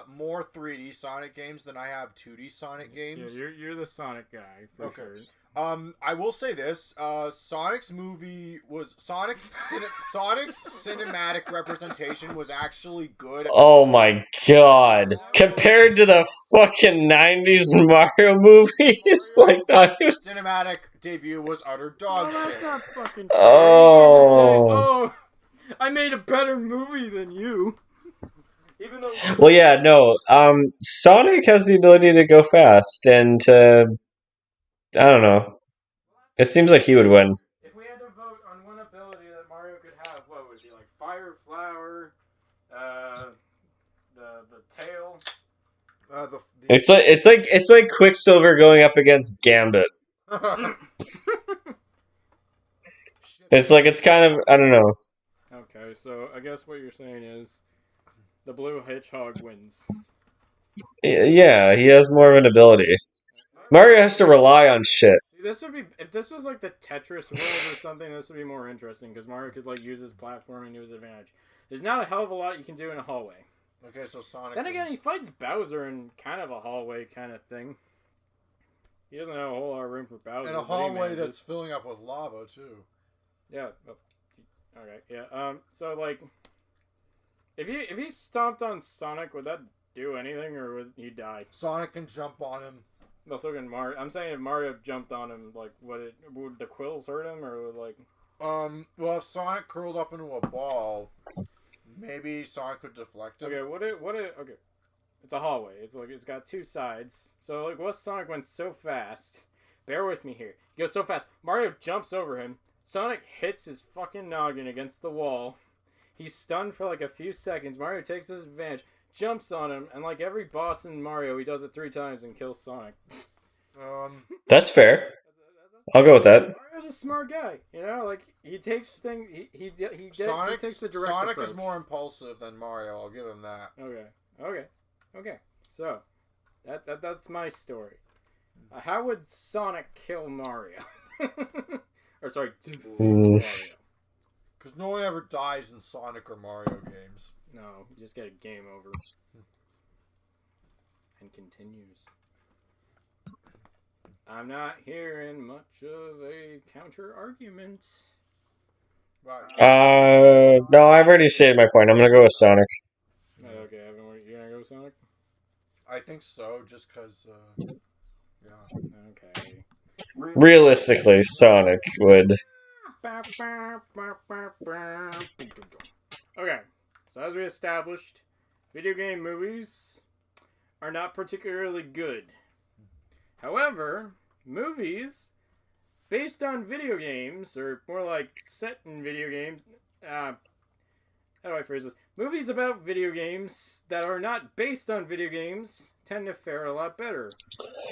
more 3D Sonic games than I have 2D Sonic games. Yeah, you're the Sonic guy for sure. I will say this: Sonic's movie was Sonic's cinematic representation was actually good. Oh my god! Compared to the fucking '90s Mario movie, it's like not even... Cinematic debut was utter dog shit. That's not fucking fair. Oh, I made a better movie than you. Even though. Well, yeah, no. Sonic has the ability to go fast, and I don't know. It seems like he would win. If we had to vote on one ability that Mario could have, what would it be? Like fire, flower, the tail. It's like Quicksilver going up against Gambit. It's kind of, I don't know. Okay, so I guess what you're saying is the blue hedgehog wins. Yeah, he has more of an ability. Mario has to rely on shit. This would be if this was like the Tetris world or something. This would be more interesting because Mario could like use his platforming to his advantage. There's not a hell of a lot you can do in a hallway. Okay, so Sonic. Then again, he fights Bowser in kind of a hallway kind of thing. He doesn't have a whole lot of room for Bowser. In a hallway that's filling up with lava too. Yeah. Okay. Yeah. So like, if he stomped on Sonic, would that do anything, or would he die? Sonic can jump on him. Also, can Mario? I'm saying if Mario jumped on him, like, would the quills hurt him, or would like? Well, if Sonic curled up into a ball, maybe Sonic could deflect him. Okay. Okay. It's a hallway. It's like it's got two sides. So like, what Sonic went so fast? Bear with me here. He goes so fast. Mario jumps over him. Sonic hits his fucking noggin against the wall. He's stunned for like a few seconds. Mario takes his advantage, jumps on him, and like every boss in Mario, he does it 3 times and kills Sonic. That's fair. I'll go with that. Mario's a smart guy, you know. Like he takes things. He takes the direct Sonic approach. is more impulsive than Mario. I'll give him that. Okay. So that's my story. How would Sonic kill Mario? Or sorry, defeat Mario. Because no one ever dies in Sonic or Mario games. No, you just get a game over. And continues. I'm not hearing much of a counter argument. Right. No, I've already stated my point. I'm gonna go with Sonic. Okay, Evan, you gonna go with Sonic? I think so, just because, yeah. Okay. Realistically, Sonic would. Okay, so as we established, video game movies are not particularly good. However, movies based on video games, or more like set in video games, how do I phrase this? Movies about video games that are not based on video games tend to fare a lot better.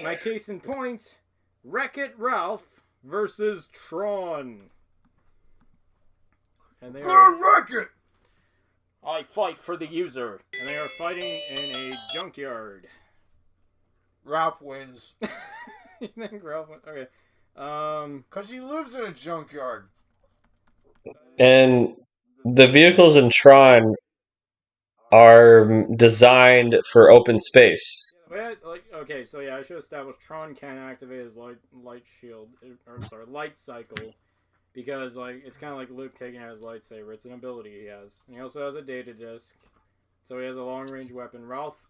My case in point, Wreck-It Ralph versus Tron. And they are... Wreck-It! I fight for the user. And they are fighting in a junkyard. Ralph wins. You think Ralph wins? Okay. Because he lives in a junkyard. And the vehicles in Tron are designed for open space. Okay, so yeah, I should establish Tron can activate his light shield, or I'm sorry, light cycle, because like it's kind of like Luke taking out his lightsaber. It's an ability he has, and he also has a data disk, so he has a long range weapon. Ralph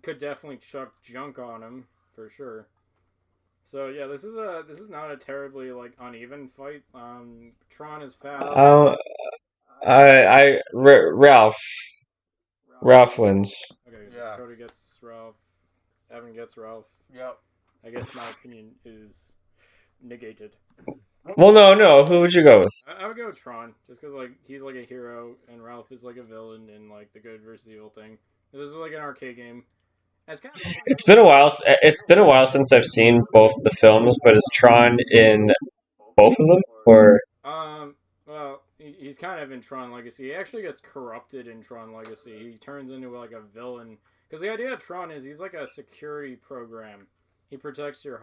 could definitely chuck junk on him for sure. So yeah, this is not a terribly like uneven fight. Tron is fast. Ralph wins. Okay, Yeah. Cody gets Ralph. Evan gets Ralph. Yep. I guess my opinion is negated. Well, no. Who would you go with? I would go with Tron, just because like he's like a hero and Ralph is like a villain in like the good versus evil thing. This is like an arcade game. And it's kind of It's been a while. It's been a while since I've seen both the films. But is Tron in both of them, or? Well, he's kind of in Tron Legacy. He actually gets corrupted in Tron Legacy. He turns into like a villain. Because the idea of Tron is he's like a security program. He protects your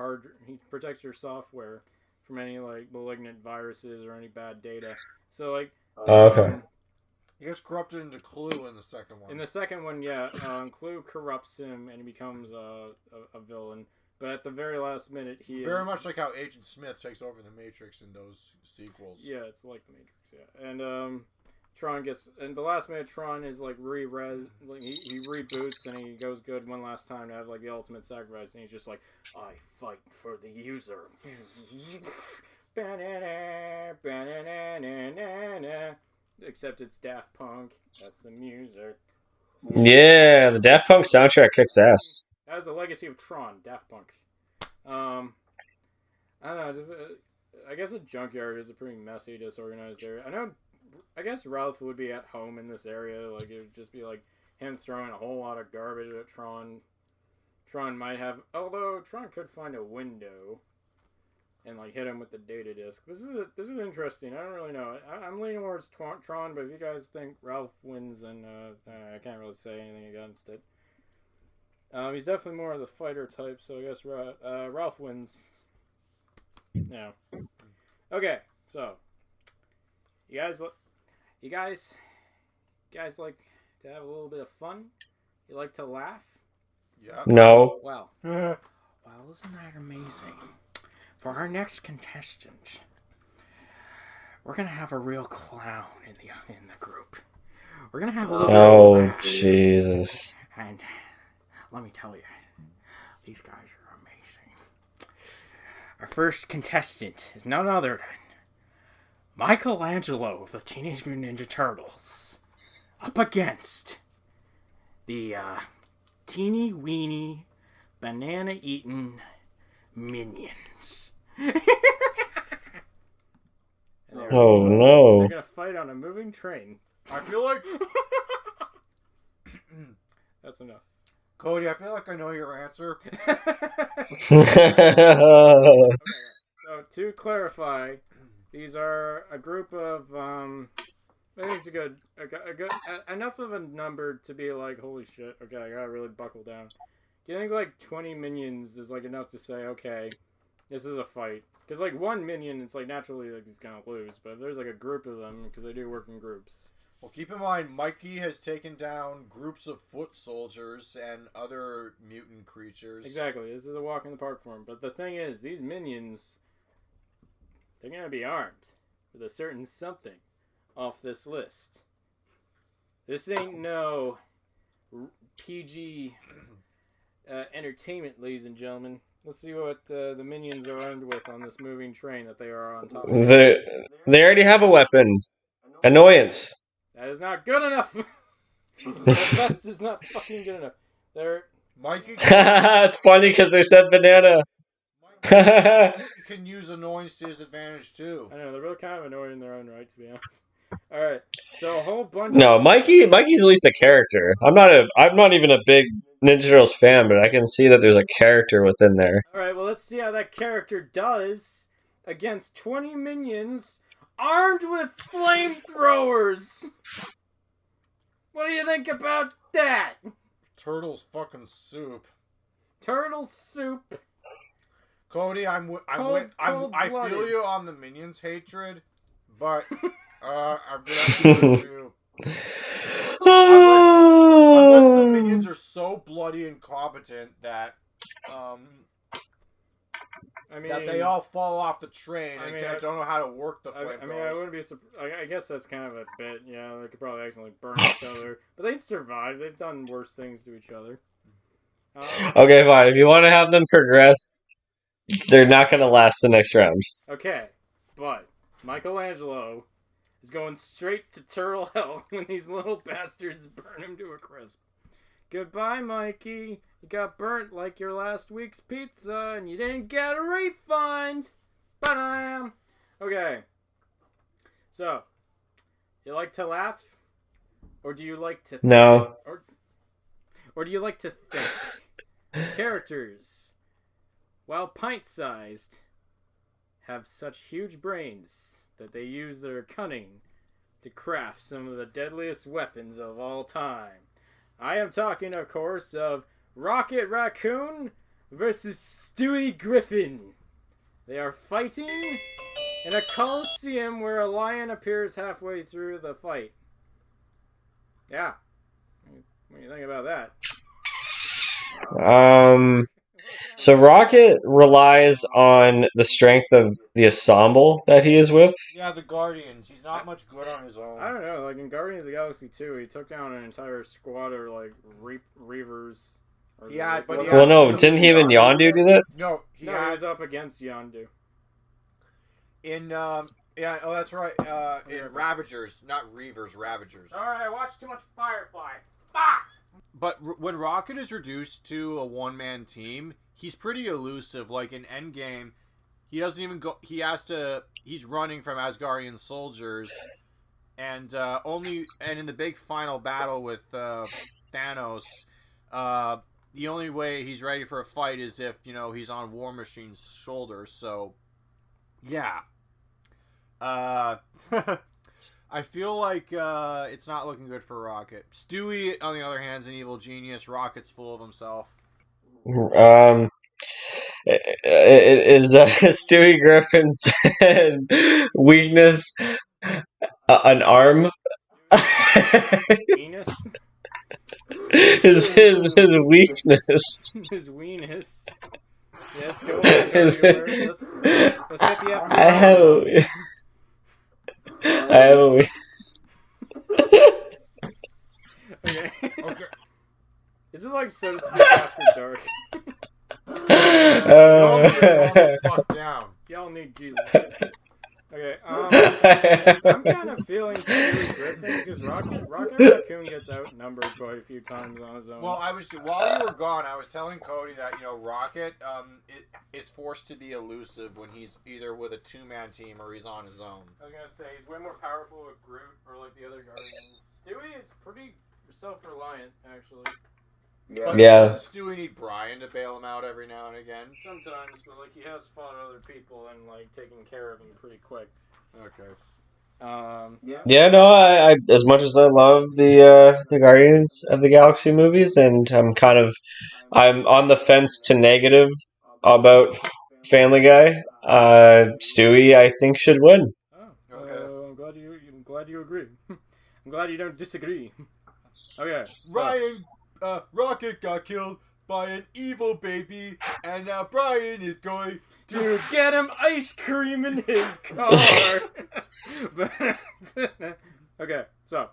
software from any like malignant viruses or any bad data. So like, Okay. He gets corrupted into Clue in the second one. In the second one, yeah, Clue corrupts him and he becomes a villain. But at the very last minute, he very much like how Agent Smith takes over the Matrix in those sequels. Yeah, it's like the Matrix. Yeah, and Tron gets in the last minute. Tron is like like he reboots and he goes good one last time to have like the ultimate sacrifice, and he's just like, I fight for the user. Except it's Daft Punk. That's the music. Yeah, the Daft Punk soundtrack kicks ass. That was the legacy of Tron, Daft Punk. I don't know. Just I guess a junkyard is a pretty messy, disorganized area. I guess Ralph would be at home in this area. Like it would just be like him throwing a whole lot of garbage at Tron. Tron might have, although Tron could find a window and like hit him with the data disk. This is interesting. I don't really know. I'm leaning towards Tron, but if you guys think Ralph wins, and I can't really say anything against it. He's definitely more of the fighter type, so I guess Ralph wins. Yeah. Okay, so you guys like to have a little bit of fun? You like to laugh? Yeah. No. Well, isn't that amazing? For our next contestant, we're gonna have a real clown in the group. We're gonna have a little bit of laugh. Jesus. And let me tell you, these guys are amazing. Our first contestant is none other than Michelangelo of the Teenage Mutant Ninja Turtles, up against the teeny weeny banana eating minions. Oh no! They're gonna fight on a moving train. I feel like That's enough. Cody, I feel like I know your answer. Okay, so to clarify, these are a group of I think it's a good enough of a number to be like, holy shit, okay, I gotta really buckle down. Do you think like 20 minions is like enough to say, okay, this is a fight? Because like one minion, it's like naturally like he's gonna lose, but if there's like a group of them, because they do work in groups. Well, keep in mind, Mikey has taken down groups of foot soldiers and other mutant creatures. Exactly, this is a walk in the park for him. But the thing is, these minions, they're gonna be armed with a certain something off this list. This ain't no PG entertainment, ladies and gentlemen. Let's see what the minions are armed with on this moving train that they are on top of. They already have a weapon. Annoyance. That is not good enough. That best is not fucking good enough. They're Mikey It's funny because they said banana. can use annoyance to his advantage too. I know they're both kind of annoying in their own right, to be honest. All right, so a whole bunch. No, Mikey's at least a character. I'm not even a big Ninja Turtles fan, but I can see that there's a character within there. All right, well, let's see how that character does against 20 minions armed with flamethrowers. What do you think about that? Turtles fucking soup. Turtle soup. Cody, I feel you on the minions' hatred, but I'm gonna have to. minions are so bloody incompetent that that they all fall off the train and don't know how to work the flamethrowers. I mean, I wouldn't be surprised. I guess that's kind of a bit. Yeah, they could probably accidentally burn each other, but they'd survive. They've done worse things to each other. Okay, fine. If you want to have them progress, they're not going to last the next round. Okay, but Michelangelo is going straight to turtle hell when these little bastards burn him to a crisp. Goodbye, Mikey. You got burnt like your last week's pizza, and you didn't get a refund. Ba-dam. Okay. So, you like to laugh, or do you like to? No. Or do you like to think? Characters, while pint-sized, have such huge brains that they use their cunning to craft some of the deadliest weapons of all time. I am talking, of course, of Rocket Raccoon versus Stewie Griffin. They are fighting in a coliseum where a lion appears halfway through the fight. Yeah. What do you think about that? So Rocket relies on the strength of the ensemble that he is with. Yeah, the Guardians. He's not much good on his own. I don't know. Like in Guardians of the Galaxy 2, he took down an entire squad of like Reavers. Yeah, but well, no, didn't he even Yondu do that? No, he was up against Yondu. Yeah, oh, that's right. In Ravagers, not Reavers, Ravagers. Alright, I watched too much Firefly. Fuck! But when Rocket is reduced to a one-man team, he's pretty elusive. Like in Endgame, he doesn't even go. He's running from Asgardian soldiers, and in the big final battle with Thanos, the only way he's ready for a fight is if he's on War Machine's shoulders. So, yeah. I feel like it's not looking good for Rocket. Stewie, on the other hand, is an evil genius. Rocket's full of himself. Is Stewie Griffin's weakness an arm? Venus? his weakness. His weenus. Yes, go on. Let's hit the FBI. I have a weak. Okay. This is like So to Speak After Dark. Y'all need to calm the fuck down. Y'all need Jesus. Okay, I'm kind of feeling Stewie Griffin because Rocket Raccoon gets outnumbered quite a few times on his own. Well, while you were gone, I was telling Cody that Rocket is forced to be elusive when he's either with a two-man team or he's on his own. I was gonna say he's way more powerful with Groot or like the other Guardians. Stewie is pretty self-reliant, actually. But doesn't Stewie need Brian to bail him out every now and again? Sometimes, but like he has fought other people and like taken care of them pretty quick. Okay. Yeah, no, I as much as I love the Guardians of the Galaxy movies, and I'm on the fence to negative about Family Guy. Stewie, I think, should win. Oh, okay. I'm glad you agree. I'm glad you don't disagree. Okay. Ryan. Rocket got killed by an evil baby, and now Brian is going to get him ice cream in his car. Okay, so.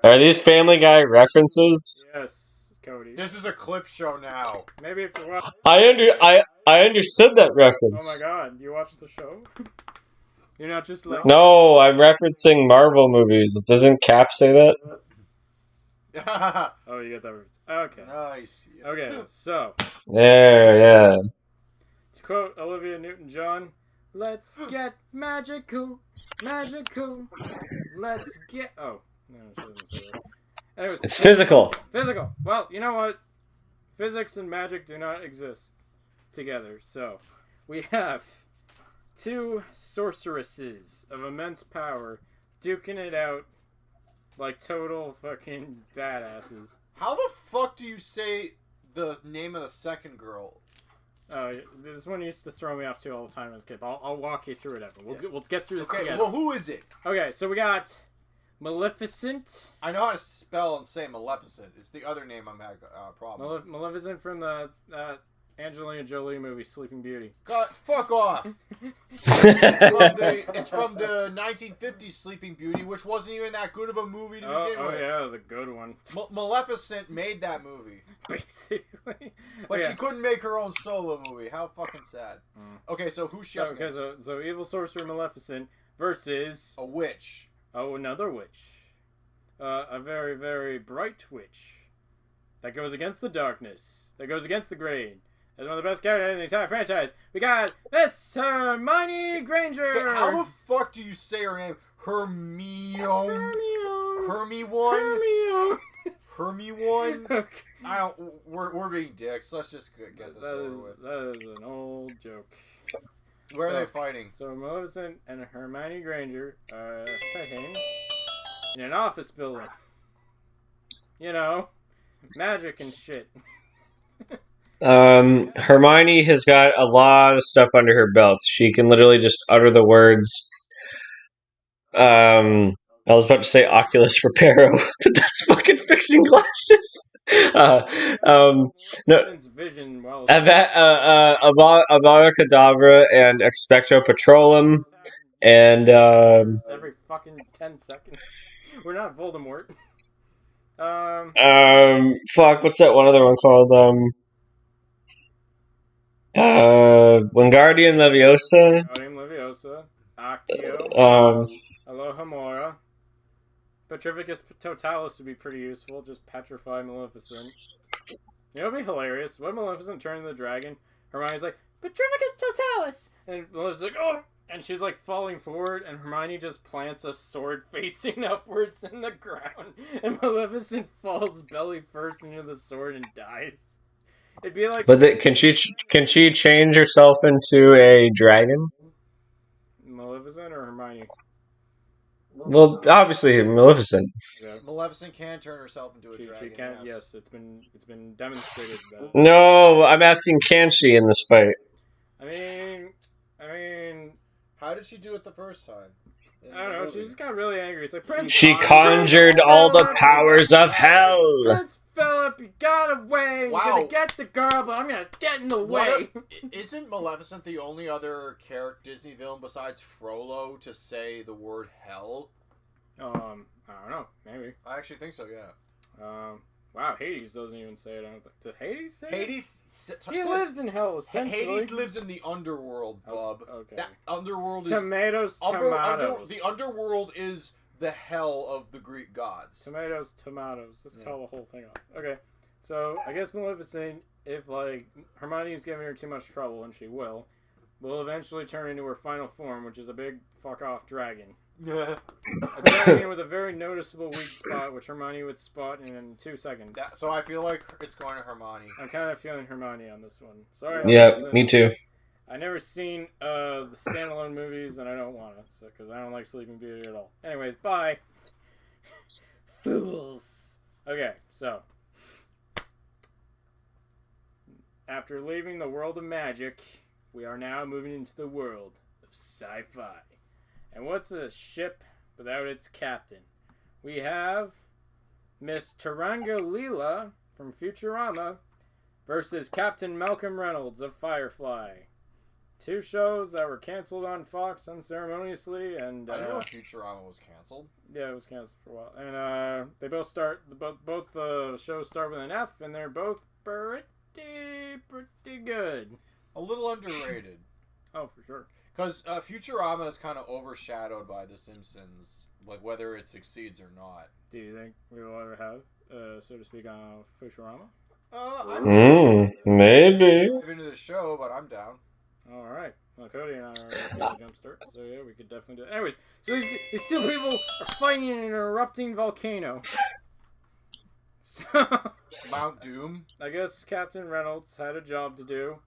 Are these Family Guy references? Yes, Cody. This is a clip show now. Maybe for a while. I understood that reference. Oh my god, you watched the show? You're not just like... No, I'm referencing Marvel movies. Doesn't Cap say that? Oh, you got that right. Okay. Nice. Okay, so. There, yeah. To quote Olivia Newton-John, let's get magical, magical. Let's get... Oh. No, she doesn't say that. Anyways, it's physical. Physical. Well, you know what? Physics and magic do not exist together. So, we have two sorceresses of immense power duking it out like total fucking badasses. How the fuck do you say the name of the second girl? This one used to throw me off too all the time as a kid. I'll walk you through it, Evan. We'll get through this together. Well, who is it? Okay, so we got Maleficent. I know how to spell and say Maleficent. It's the other name I'm having a problem with. Maleficent from the Angelina Jolie movie Sleeping Beauty. God, fuck off! It's from the 1950s Sleeping Beauty, which wasn't even that good of a movie to begin with. Oh yeah, the good one. Maleficent made that movie. Basically. But she couldn't make her own solo movie. How fucking sad. Okay, so who's Shep? Okay, so evil sorcerer Maleficent versus a witch. Oh, another witch. A very, very bright witch. That goes against the darkness. That goes against the grain. As one of the best characters in the entire franchise, we got Miss Hermione Granger. Hey, how the fuck do you say her name? Hermione. Hermione. Okay. I don't. We're being dicks. Let's just get this over with. That is an old joke. Where are they fighting? So Maleficent and Hermione Granger are fighting in an office building. You know, magic and shit. Hermione has got a lot of stuff under her belt. She can literally just utter the words. I was about to say Oculus Reparo, but that's fucking fixing glasses. No, Vision. Avada Kedavra and Expecto Patronum, and every fucking 10 seconds. We're not Voldemort. Fuck, what's that one other one called? Wingardium Leviosa. Accio. Alohomora. Petrificus Totalis would be pretty useful. Just petrify Maleficent. You know, it'd be hilarious. When Maleficent turned into the dragon, Hermione's like, Petrificus Totalis! And Maleficent's like, oh! And she's like falling forward, and Hermione just plants a sword facing upwards in the ground. And Maleficent falls belly first into the sword and dies. It'd be like... But can she change herself into a dragon? Maleficent or Hermione? Well, obviously Maleficent. Yeah. Maleficent can turn herself into a dragon. She can. Yes, it's been demonstrated. That... No, I'm asking, can she in this fight? I mean, how did she do it the first time? I don't know. She just got really angry. It's like Prince. She conjured all the powers of hell. Prince Philip, you got away. Wow. You're gonna get the girl, but I'm gonna get in the way. Isn't Maleficent the only other Disney villain besides Frollo to say the word hell? I don't know. Maybe. I actually think so. Yeah. Wow, Hades doesn't even say it. I don't think. Did Hades say Hades? He lives in hell, essentially. Hades lives in the underworld, bub. Okay. That underworld is... Tomatoes. The underworld is the hell of the Greek gods. Tomatoes. Let's call the whole thing off. Okay. So, I guess Maleficent, if, like, Hermione's giving her too much trouble, and she will eventually turn into her final form, which is a big fuck-off dragon. Yeah. A dragon with a very noticeable weak spot, which Hermione would spot in 2 seconds. So I feel like it's going to Hermione. I'm kind of feeling Hermione on this one. Sorry. Yeah, me too. I've never seen the standalone movies, and I don't want to, because I don't like Sleeping Beauty at all. Anyways, bye. Fools. Okay, so. After leaving the world of magic, we are now moving into the world of sci-fi. And what's a ship without its captain? We have Miss Taranga Leela from Futurama versus Captain Malcolm Reynolds of Firefly. 2 shows that were canceled on Fox unceremoniously, and I didn't know Futurama was canceled. Yeah, it was canceled for a while, and they both both the shows start with an F, and they're both pretty good. A little underrated. Oh, for sure. Because Futurama is kind of overshadowed by The Simpsons, like whether it succeeds or not. Do you think we will ever have, so to speak, on Futurama? Maybe. I'm into the show, but I'm down. All right. Well, Cody and I are getting a jump start, so yeah, we could definitely do it. Anyways, so these 2 people are fighting in an erupting volcano. So, Mount Doom. I guess Captain Reynolds had a job to do.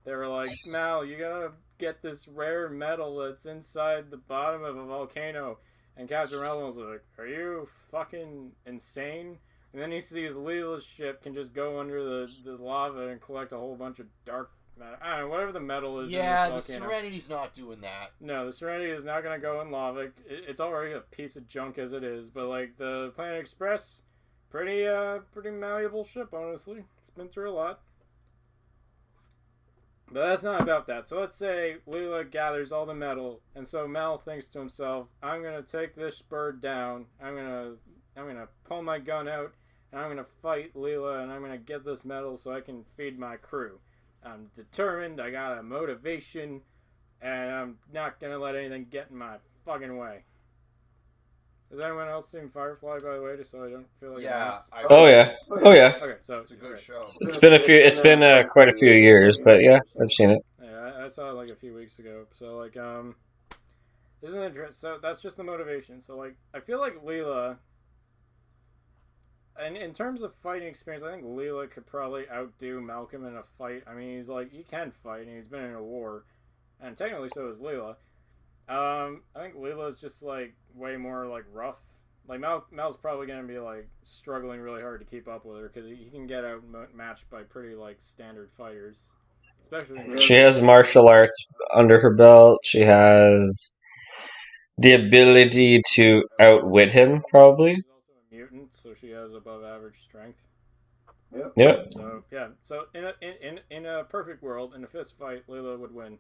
They were like, Mal, you gotta get this rare metal that's inside the bottom of a volcano. And Captain Reynolds was like, are you fucking insane? And then he sees Leela's ship can just go under the lava and collect a whole bunch of dark I don't know, whatever the metal is. Yeah, in the this volcano. Serenity's not doing that. No, the Serenity is not going to go in lava. It's already a piece of junk as it is. But like the Planet Express, pretty malleable ship. Honestly, it's been through a lot. But that's not about that. So let's say Leela gathers all the metal, and so Mel thinks to himself, "I'm gonna take this bird down. I'm gonna pull my gun out, and I'm gonna fight Leela, and I'm gonna get this metal so I can feed my crew. I'm determined. I got a motivation, and I'm not gonna let anything get in my fucking way." Has anyone else seen Firefly, by the way, just so I don't feel like Oh yeah. Okay, so It's a good show. It's been quite a few years, but yeah, I've seen it. Yeah, I saw it like a few weeks ago. So like isn't it so that's just the motivation. So like I feel like Leela, and in terms of fighting experience, I think Leela could probably outdo Malcolm in a fight. I mean, he can fight, and he's been in a war, and technically so is Leela. I think Leela's just like way more like rough. Like Mel's probably gonna be like struggling really hard to keep up with her because he can get outmatched by pretty like standard fighters, especially. She has martial arts under her belt. She has the ability to outwit him, probably. She's also a mutant, so she has above average strength. Yep. So yeah, so in a perfect world, in a fist fight, Leela would win.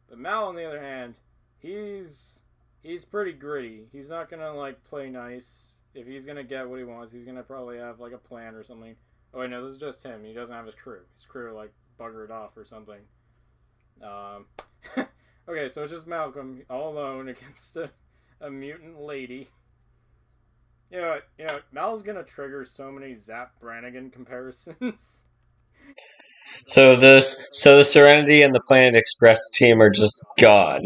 But Mal, on the other hand, he's pretty gritty. He's not gonna like play nice. If he's gonna get what he wants, he's gonna probably have like a plan or something. Oh wait, no, this is just him. He doesn't have his crew. His crew like buggered off or something. Okay, so it's just Malcolm all alone against a mutant lady. You know, Mal's gonna trigger so many Zap Brannigan comparisons. So the Serenity and the Planet Express team are just gone.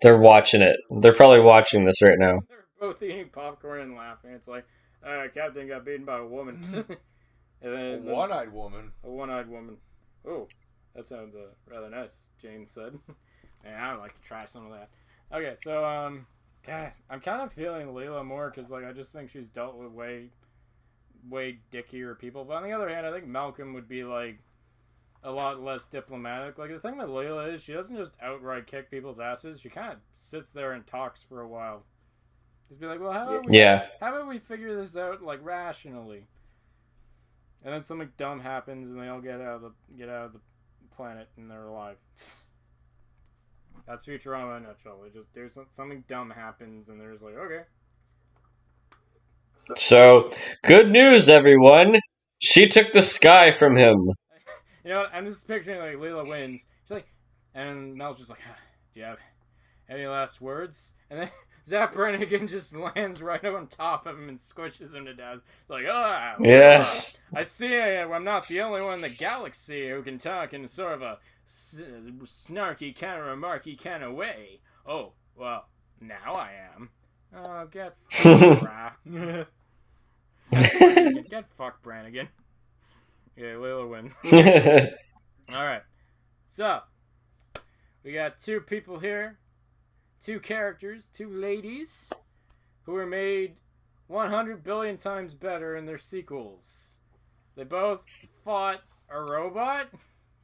They're watching it. They're probably watching this right now. They're both eating popcorn and laughing. It's like, Captain got beaten by a woman. And then A one-eyed woman. A one-eyed woman. Oh, that sounds rather nice, Jane said. Man, I would like to try some of that. Okay, so, God, I'm kind of feeling Leela more because, like, I just think she's dealt with way dickier people. But on the other hand, I think Malcolm would be, like, a lot less diplomatic. Like, the thing with Leela is she doesn't just outright kick people's asses. She kind of sits there and talks for a while. Just be like, well, how about we figure this out, like, rationally? And then something dumb happens and they all get out of the planet and they're alive. That's Futurama in a nutshell. Something dumb happens and they're just like, okay. So, good news, everyone. She took the sky from him. You know what? I'm just picturing like Leela wins. She's like, and Mel's just like, do you have any last words? And then Zap Brannigan just lands right on top of him and squishes him to death. It's like, yes. I see I'm not the only one in the galaxy who can talk in sort of a snarky kind of remarky kind of way. Oh, well, now I am. Oh, get fucked, Get fucked, Brannigan. Yeah, Leela wins. Alright. So, we got two people here. Two characters, two ladies, who were made 100 billion times better in their sequels. They both fought a robot,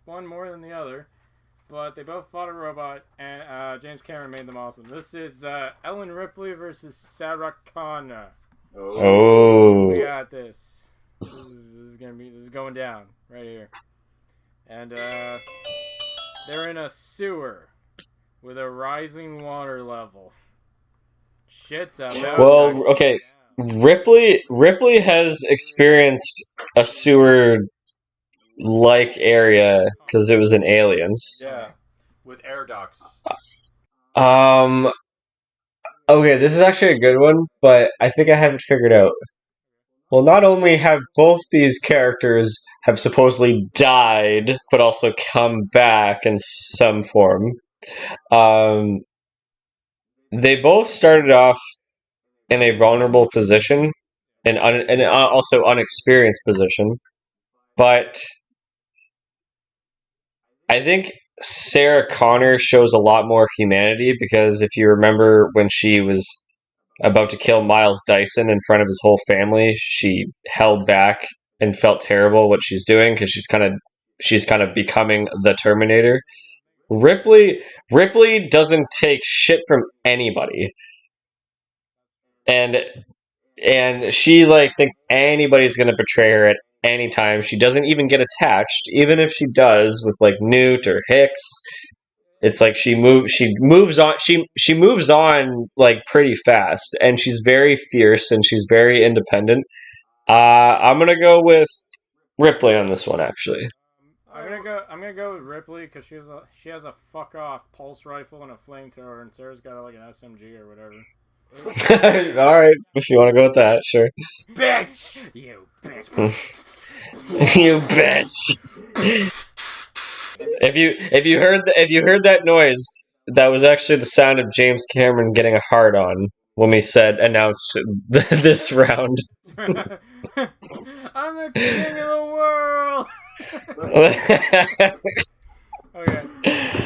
one more than the other, but they both fought a robot, and James Cameron made them awesome. This is Ellen Ripley versus Sarah Connor. Oh. We got this. This is going down right here. And they're in a sewer with a rising water level. Shit's about. Well, okay. Ripley has experienced a sewer like area because it was in Aliens. Yeah. With air ducts. Okay, this is actually a good one, but I think I have it figured out. Well, not only have both these characters have supposedly died, but also come back in some form. They both started off in a vulnerable position, and also unexperienced position. But I think Sarah Connor shows a lot more humanity because if you remember when she was about to kill Miles Dyson in front of his whole family, she held back and felt terrible what she's doing because she's kind of she's kind of becoming the Terminator. Ripley doesn't take shit from anybody, and she like thinks anybody's gonna betray her at any time. She doesn't even get attached, even if she does with like Newt or Hicks. It's like she moves on. She moves on like pretty fast, and she's very fierce and she's very independent. I'm gonna go with Ripley on this one, actually. I'm gonna go with Ripley because she has a fuck off pulse rifle and a flamethrower, and Sarah's got like an SMG or whatever. All right, if you want to go with that, sure. Bitch! You bitch! You bitch! If you heard that noise, that was actually the sound of James Cameron getting a hard on when we announced this round. I'm the king of the world. Okay,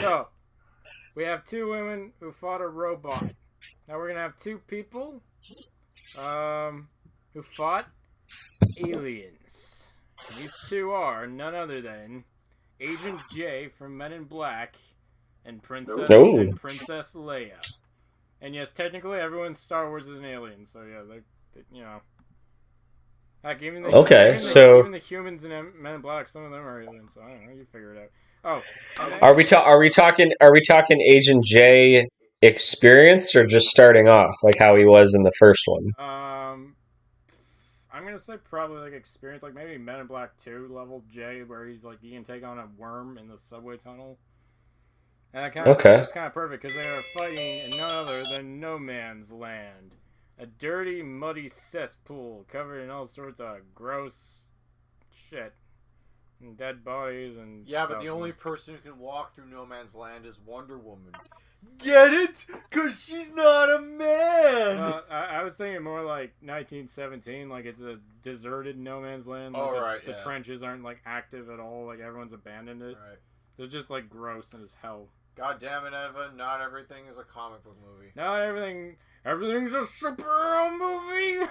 so we have two women who fought a robot. Now we're gonna have two people, who fought aliens. These two are none other than Agent J from Men in Black and Princess Leia. And yes, technically everyone in Star Wars is an alien, so yeah, they you know. Like even the humans in Men in Black, some of them are aliens. So I don't know. You figure it out. Oh, are we talking Agent J experience or just starting off like how he was in the first one? I'm gonna say probably like experience, like maybe Men in Black 2 level J, where he's like he can take on a worm in the subway tunnel. And that kind of it's kind of perfect because they are fighting in none other than No Man's Land. A dirty, muddy cesspool covered in all sorts of gross shit. And dead bodies and stuff. But the only person who can walk through No Man's Land is Wonder Woman. Get it? Because she's not a man! I was thinking more like 1917, like it's a deserted No Man's Land. Like the trenches aren't like active at all, like everyone's abandoned it. Right. It's just like gross and as hell. God damn it, Evan, not everything is a comic book movie. Not everything's a superhero movie!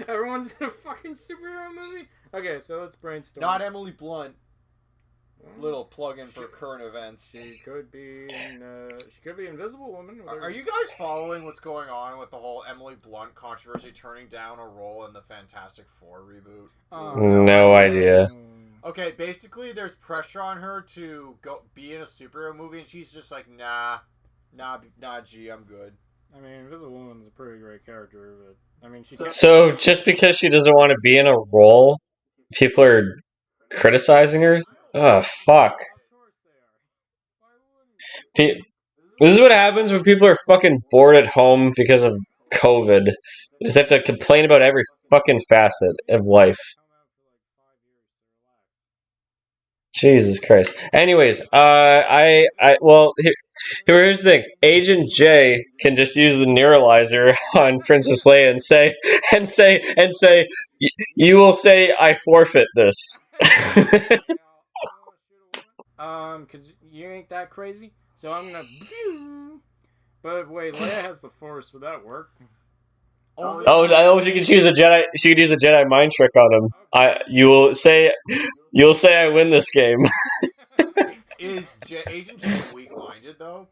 Everyone's in a fucking superhero movie? Okay, so let's brainstorm. Not Emily Blunt. Little plug-in for current events. She could be Invisible Woman. Are you guys following what's going on with the whole Emily Blunt controversy turning down a role in the Fantastic Four reboot? No idea. Okay, basically there's pressure on her to go be in a superhero movie, and she's just like, nah, G, I'm good. I mean, Invisible Woman's a pretty great character, but I mean, So just because she doesn't want to be in a role, people are criticizing her? Oh, fuck. This is what happens when people are fucking bored at home because of COVID. They just have to complain about every fucking facet of life. Jesus Christ. Anyways, here's the thing. Agent J can just use the neuralizer on Princess Leia and say, you will say I forfeit this. Cause you ain't that crazy. So I'm gonna. But wait, Leia has the Force. Would that work? She could use a Jedi. She could use a Jedi mind trick on him. You'll say I win this game. Is Agent J weak-minded though?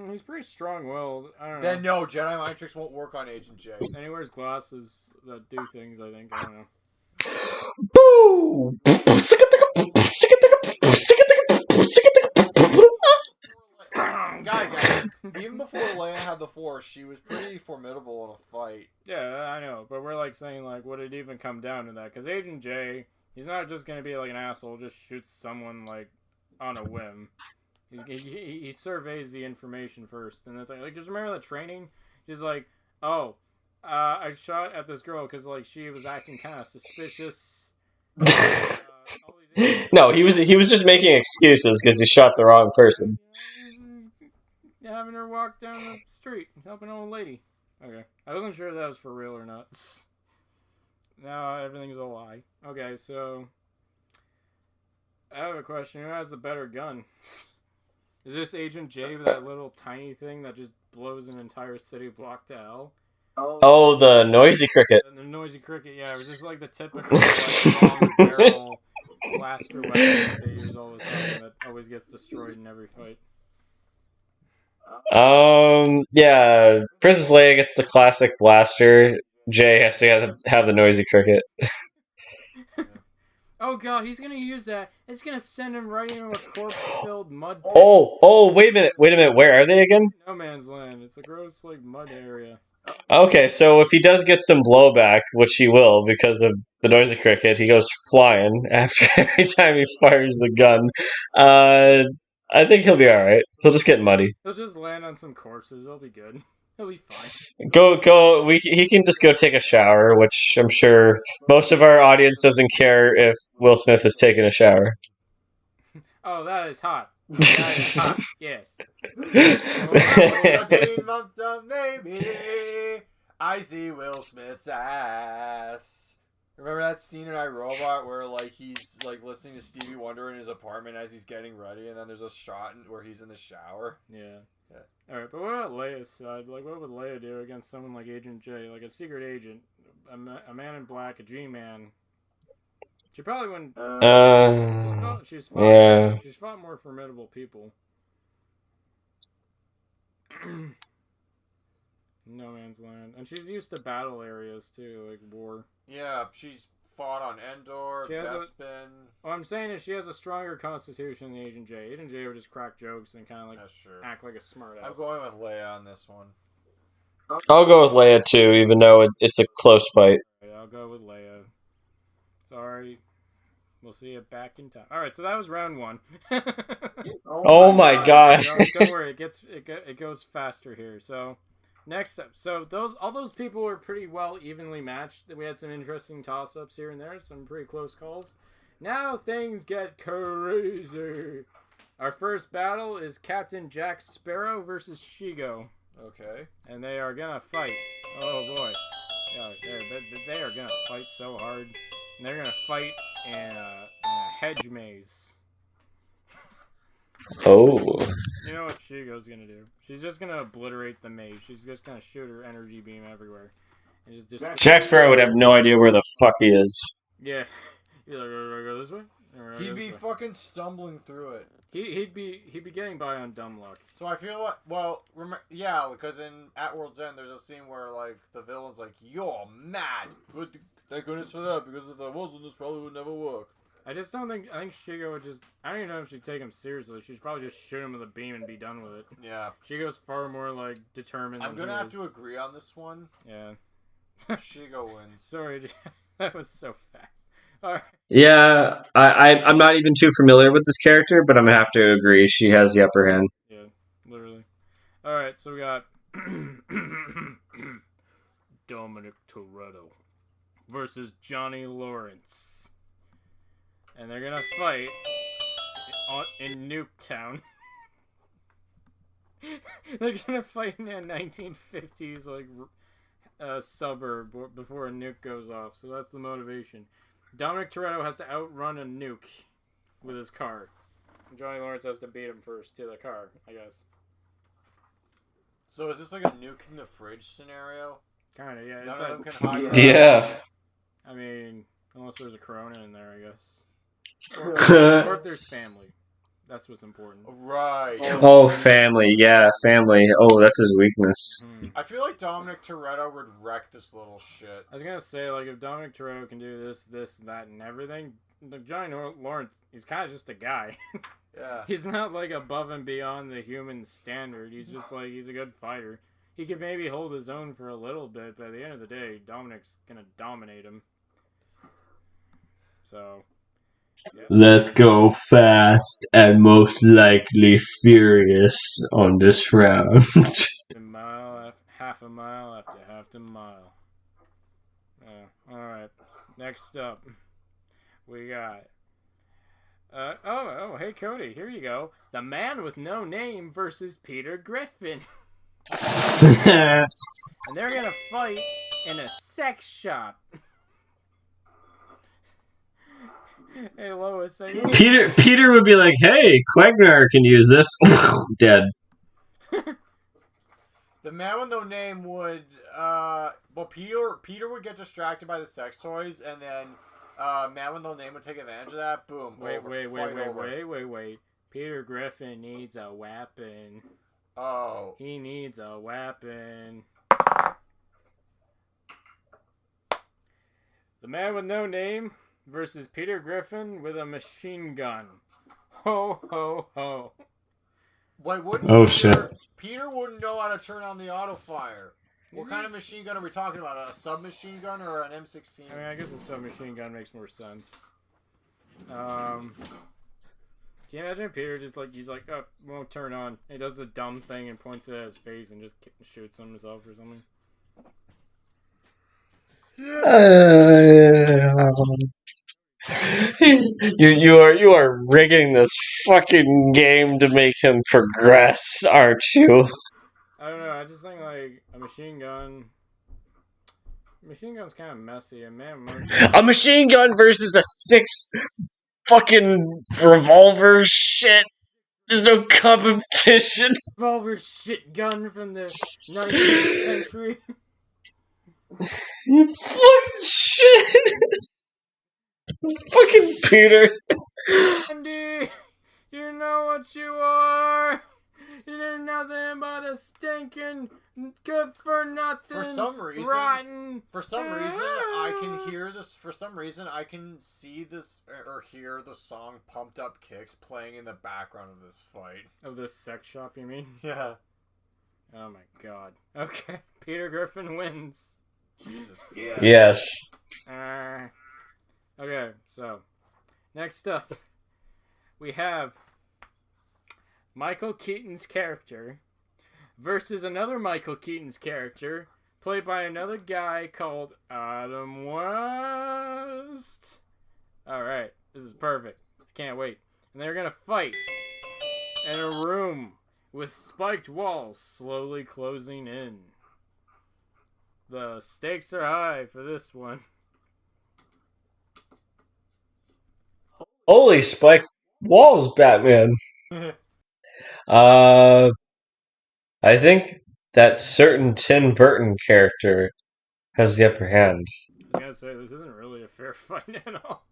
He's pretty strong-willed. I don't know. Then no, Jedi mind tricks won't work on Agent J. And he wears glasses that do things. I think. I don't know. Boo! Guy, even before Leia had the Force, she was pretty formidable in a fight. Yeah, I know, but we're like saying like, would it even come down to that? Because Agent J, he's not just gonna be like an asshole, just shoots someone like on a whim. He surveys the information first, and it's like just remember the training. He's like, I shot at this girl because like she was acting kind of suspicious. No, he was just making excuses because he shot the wrong person. Having her walk down the street, helping an old lady. Okay, I wasn't sure if that was for real or not. Now everything's a lie. Okay, so I have a question. Who has the better gun? Is this Agent J with that little tiny thing that just blows an entire city block to hell? Oh, the noisy cricket. The noisy cricket, yeah. It was just like the typical like, long barrel blaster weapon that they use all the time that always gets destroyed in every fight. Yeah, Princess Leia gets the classic blaster. Jay has to have the noisy cricket. Oh god, he's gonna use that. It's gonna send him right into a corpse-filled mud pit. Wait a minute. Where are they again? No man's land. It's a gross, like, mud area. Okay, so if he does get some blowback, which he will because of the noisy cricket, he goes flying after every time he fires the gun. I think he'll be alright. He'll just get muddy. He'll just land on some corpses. He'll be good. He'll be fine. He can just go take a shower, which I'm sure most of our audience doesn't care if Will Smith is taking a shower. Oh, that is hot. That is hot. Yes. 14 months of maybe I see Will Smith's ass. Remember that scene in iRobot where like he's like listening to Stevie Wonder in his apartment as he's getting ready, and then there's a shot where he's in the shower? Yeah. All right, but what about Leia's side? Like, what would Leia do against someone like Agent J, like a secret agent, a man in black, a G-man? She probably wouldn't. She's fought more formidable people. No man's land, and she's used to battle areas too, like war. Yeah, she's fought on Endor, Bespin. What I'm saying is she has a stronger constitution than Agent J. Agent J would just crack jokes and kind of like act like a smartass. I'm going with Leia on this one. I'll go with Leia too, even though it's a close fight. Right, I'll go with Leia. Sorry. We'll see you back in time. All right, so that was round one. Oh my gosh! Don't worry, it goes faster here. So next up, so all those people were pretty well evenly matched. We had some interesting toss-ups here and there, some pretty close calls. Now things get crazy. Our first battle is Captain Jack Sparrow versus Shigo. Okay. And they are gonna fight. Oh boy, yeah, they are gonna fight so hard. And they're gonna fight in a hedge maze. Oh. You know what Shigo's gonna do? She's just gonna obliterate the maze. She's just gonna shoot her energy beam everywhere. And just Jack Sparrow would have no idea where the fuck he is. Yeah. He's like, go this way? He'd be fucking stumbling through it. He'd be getting by on dumb luck. So I feel like, because in At World's End there's a scene where like the villain's like, "You're mad." Good, thank goodness for that, because if that wasn't, this probably would never work. I think Shigo would just, I don't even know if she'd take him seriously. She'd probably just shoot him with a beam and be done with it. Yeah. Shigo's far more like determined. I'm gonna have to agree on this one. Yeah. Shigo wins. Sorry, that was so fast. All right. Yeah, I'm not even too familiar with this character, but I'm gonna have to agree. She has the upper hand. Yeah, literally. All right, so we got Dominic Toretto versus Johnny Lawrence, and they're gonna fight in Nuketown. They're gonna fight in a 1950s like suburb before a nuke goes off. So that's the motivation. Dominic Toretto has to outrun a nuke with his car. Johnny Lawrence has to beat him first to the car, I guess. So is this like a nuke in the fridge scenario? Kinda, yeah. None It's of like, them can hide. Yeah. I mean, unless there's a Corona in there, I guess. Or if there's family. That's what's important. Right. Oh, family. Yeah, family. Oh, that's his weakness. Mm-hmm. I feel like Dominic Toretto would wreck this little shit. I was gonna say, like, if Dominic Toretto can do this, that, and everything, Johnny Lawrence, he's kind of just a guy. Yeah. He's not, like, above and beyond the human standard. He's just, like, he's a good fighter. He could maybe hold his own for a little bit, but at the end of the day, Dominic's gonna dominate him. So... yeah. Let's go fast and most likely furious on this round. Half a mile after half a mile. Alright. Next up, we got... hey Cody, here you go. The Man with No Name versus Peter Griffin. And they're gonna fight in a sex shop. Hey Lois, Peter would be like, "Hey, Quagmire can use this." Dead. The Man with No Name would, Peter would get distracted by the sex toys, and then Man with no name would take advantage of that. Boom. Wait. Peter Griffin needs a weapon. Oh. He needs a weapon. The man with no name versus Peter Griffin with a machine gun. Ho, ho, ho. Wait, wouldn't Peter wouldn't know how to turn on the auto fire. What kind of machine gun are we talking about? A submachine gun or an M16? I mean, I guess a submachine gun makes more sense. Can you imagine Peter just like, he's like, oh, won't turn on. He does the dumb thing and points it at his face and just shoots himself or something. You are rigging this fucking game to make him progress, aren't you? I don't know. I just think like a machine gun. Machine gun's kind of messy, and man, a machine gun versus a 6 fucking revolver shit. There's no competition. Revolver shit gun from the 19th century. You fucking shit. Fucking Peter. Andy, you know what you are. You're nothing but a stinking, good for nothing, for some reason, rotten. For some reason, I can hear this. For some reason, I can see this or hear the song "Pumped Up Kicks" playing in the background of this fight. Of this sex shop, you mean? Yeah. Oh my god. Okay, Peter Griffin wins. Jesus. Yeah. Yes. Okay, so next up, we have Michael Keaton's character versus another Michael Keaton's character played by another guy called Adam West. Alright, this is perfect. I can't wait. And they're gonna fight in a room with spiked walls slowly closing in. The stakes are high for this one. Holy spike walls, Batman. I think that certain Tim Burton character has the upper hand. I was gonna say, this isn't really a fair fight at all.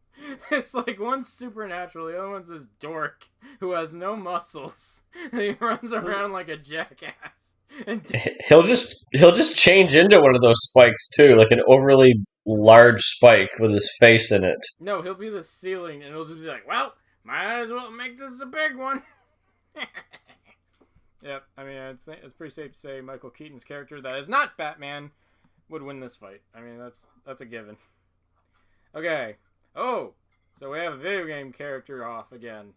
It's like one's supernatural, the other one's this dork who has no muscles. And he runs around like a jackass. And he'll just change into one of those spikes too, like an overly large spike with his face in it. No, he'll be the ceiling, and he'll just be like, well, might as well make this a big one. Yep, I mean, it's pretty safe to say Michael Keaton's character, that is not Batman, would win this fight. I mean, that's a given. Okay. Oh, so we have a video game character off again.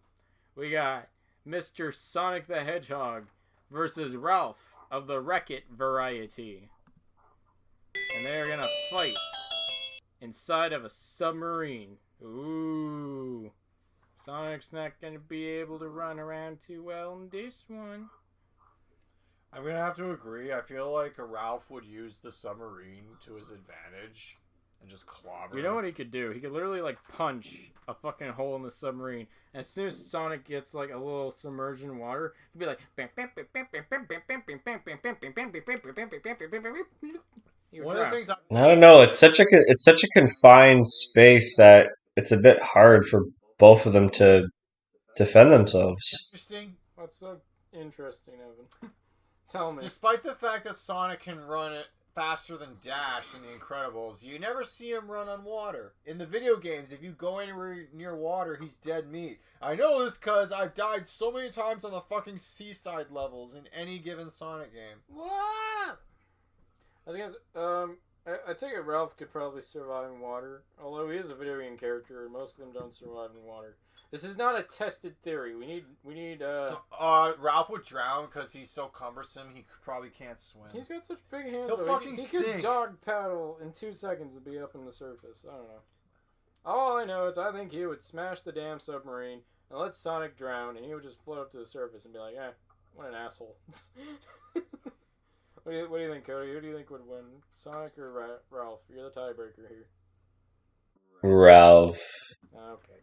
We got Mr. Sonic the Hedgehog versus Ralph of the Wreck-It variety. And they're gonna fight inside of a submarine. Ooh. Sonic's not gonna be able to run around too well in this one. I'm gonna have to agree. I feel like Ralph would use the submarine to his advantage and just clobber. You know what he could do? He could literally like punch a fucking hole in the submarine. And as soon as Sonic gets like a little submerged in water, he'd be like, one of the things I don't know. It's such a confined space that it's a bit hard for both of them to defend themselves. Interesting. What's so interesting, Evan? Tell me. Despite the fact that Sonic can run it faster than Dash in The Incredibles, you never see him run on water. In the video games, if you go anywhere near water, he's dead meat. I know this because I've died so many times on the fucking seaside levels in any given Sonic game. What? I was gonna say, I take it Ralph could probably survive in water. Although he is a video game character, most of them don't survive in water. This is not a tested theory. We need. Ralph would drown because he's so cumbersome. He probably can't swim. He's got such big hands. He'll fucking he sink. could dog paddle in 2 seconds and be up in the surface. I don't know. All I know is I think he would smash the damn submarine and let Sonic drown, and he would just float up to the surface and be like, what an asshole. What do you think, Cody? Who do you think would win, Sonic or Ralph? You're the tiebreaker here. Ralph. Okay.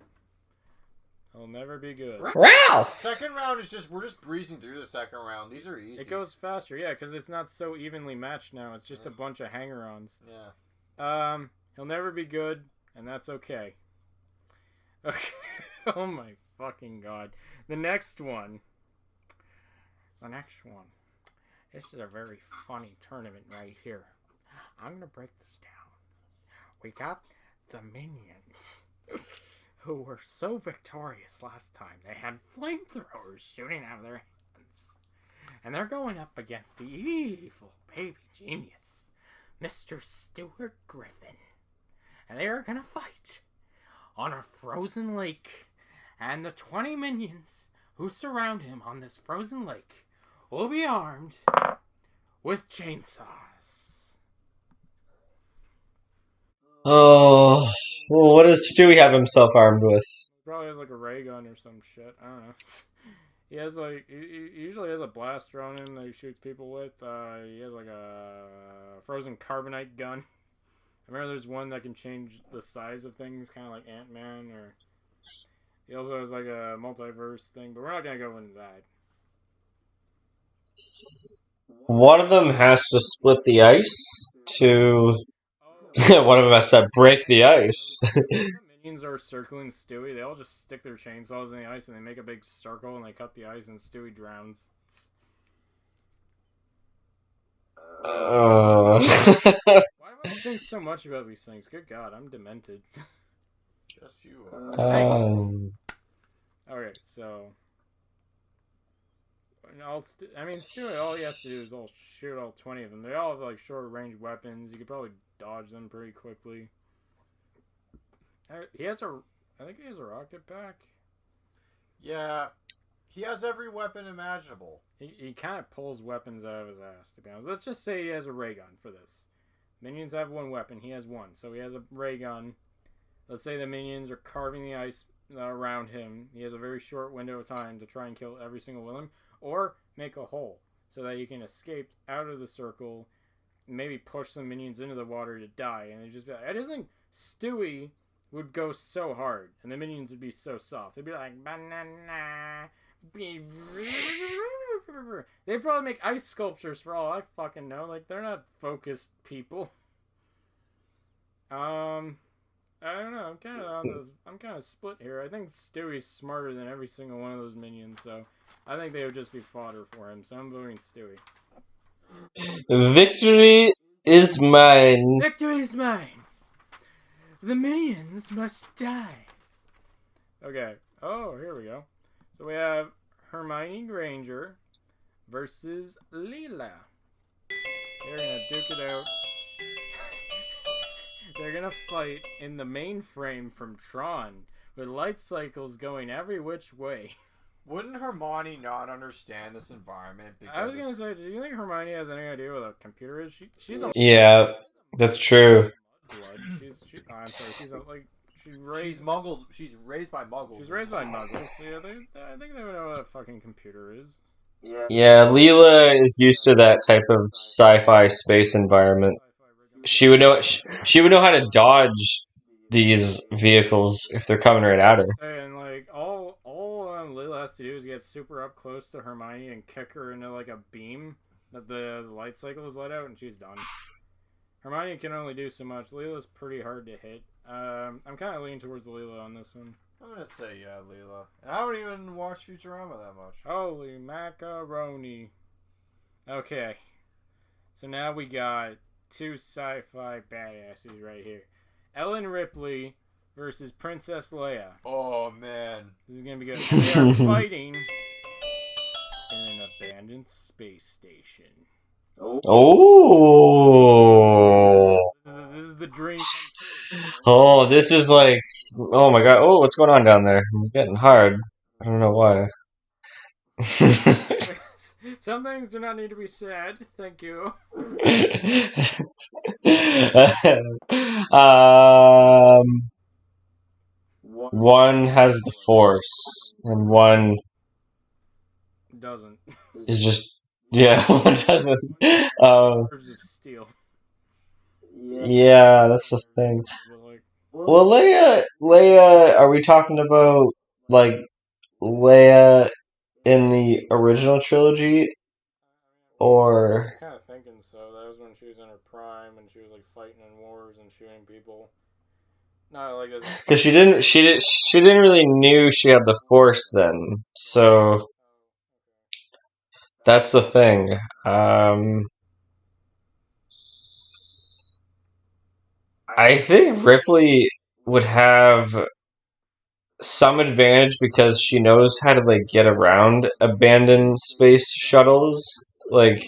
I'll never be good. Ralph! Second round is we're just breezing through the second round. These are easy. It goes faster, yeah, because it's not so evenly matched now. It's just a bunch of hanger-ons. Yeah. He'll never be good. And that's okay. Okay. Oh my fucking god. The next one. This is a very funny tournament right here. I'm gonna break this down. We got the minions, who were so victorious last time. They had flamethrowers shooting out of their hands. And they're going up against the evil baby genius, Mr. Stuart Griffin. And they are gonna fight on a frozen lake. And the 20 minions who surround him on this frozen lake will be armed with chainsaws. Oh, well, what does Stewie have himself armed with? Probably has like a ray gun or some shit. I don't know. He has like he usually has a blaster on him that he shoots people with. He has like a frozen carbonite gun. I remember there's one that can change the size of things, kind of like Ant-Man. Or he also has like a multiverse thing, but we're not gonna go into that. One of them has to split the ice to. One of them has to break the ice. The minions are circling Stewie. They all just stick their chainsaws in the ice and they make a big circle and they cut the ice and Stewie drowns. Why do I think so much about these things? Good God, I'm demented. Just you. Okay, so Stewie, all he has to do is shoot all 20 of them. They all have like short range weapons. You could probably dodge them pretty quickly. I think he has a rocket pack. Yeah, he has every weapon imaginable. He kind of pulls weapons out of his ass, to be honest. Let's just say he has a ray gun for this. Minions have one weapon. He has one. So he has a ray gun. Let's say the minions are carving the ice around him. He has a very short window of time to try and kill every single one of them. Or make a hole so that he can escape out of the circle, maybe push some minions into the water to die. And I just think Stewie would go so hard, and the minions would be so soft. They'd be like, banana. They'd probably make ice sculptures for all I fucking know. Like, they're not focused people. I don't know. I'm kind of split here. I think Stewie's smarter than every single one of those minions, so I think they would just be fodder for him. So I'm voting Stewie. Victory is mine. Victory is mine. The minions must die. Okay. Oh, here we go. So we have Hermione Granger versus Lyle. They're gonna duke it out. They're gonna fight in the mainframe from Tron, with light cycles going every which way. Wouldn't Hermione not understand this environment? Because I was gonna say, do you think Hermione has any idea what a computer is? She's a Yeah, that's true. mudblood. I'm sorry. She's raised by muggles. She's raised by muggles. Yeah, I think they would know what a fucking computer is. Yeah, Leela is used to that type of sci-fi space environment. She would know. She would know how to dodge these vehicles if they're coming right at her. And like all Lila has to do is get super up close to Hermione and kick her into like a beam that the light cycle is let out, and she's done. Hermione can only do so much. Lila's pretty hard to hit. I'm kind of leaning towards Lila on this one. I'm gonna say yeah, Leela. I don't even watch Futurama that much. Holy macaroni. Okay. So now we got two sci-fi badasses right here. Ellen Ripley versus Princess Leia. Oh man. This is gonna be good. They are fighting in an abandoned space station. Oh. This is the dream. Oh, this is like. Oh my god. Oh, what's going on down there? I'm getting hard. I don't know why. Some things do not need to be said. Thank you. One has the Force, and one Doesn't. is just one doesn't. Nerves of steel. Yeah, that's the thing. Well, Leia, are we talking about like Leia in the original trilogy, or? I'm kind of thinking so. That was when she was in her prime and she was like fighting in wars and shooting people. No, like this. Because she didn't really knew she had the Force then. So that's the thing. I think Ripley would have some advantage because she knows how to like get around abandoned space shuttles. Like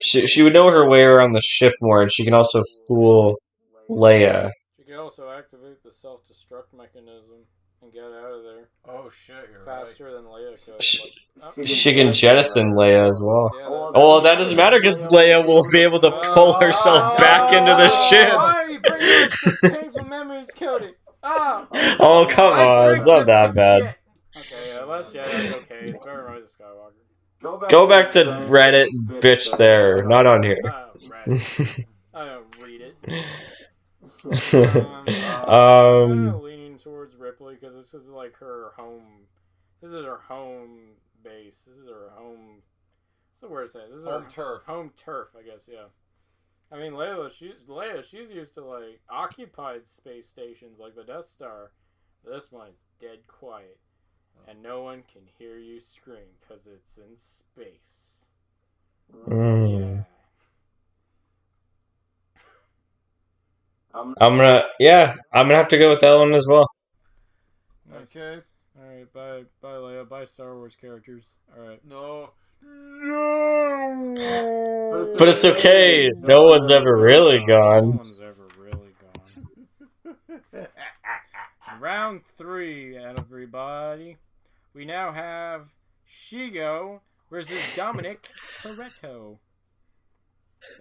she would know her way around the ship more, and she can also fool Leia. She can also activate the self-destruct mechanism and get out of there Oh shit, you're faster than Leia could. She can jettison Leia as well. Yeah, Oh, well, that doesn't matter because Leia will be able to pull herself back into the ship. Why are you bringing up such painful memories, Cody? Oh, come on. It's not that bad. Okay, yeah, Last Jedi's okay. It's better than Rise of Skywalker. Go back to Reddit, bitch there. Not on here. Reddit. I don't read it. I'm kind of leaning towards Ripley because this is like her home. This is her home base. This is her home. What's the word to say? This is home her turf. Home turf, I guess. Yeah. I mean, Leia. She's used to like occupied space stations like the Death Star. This one, it's dead quiet, and no one can hear you scream because it's in space. Yeah. I'm gonna have to go with that one as well. Nice. Okay. Alright, bye Leia, bye Star Wars characters. Alright. No. But it's okay. No one's ever really gone. No one's ever really gone. Round 3, everybody. We now have Shigo versus Dominic Toretto.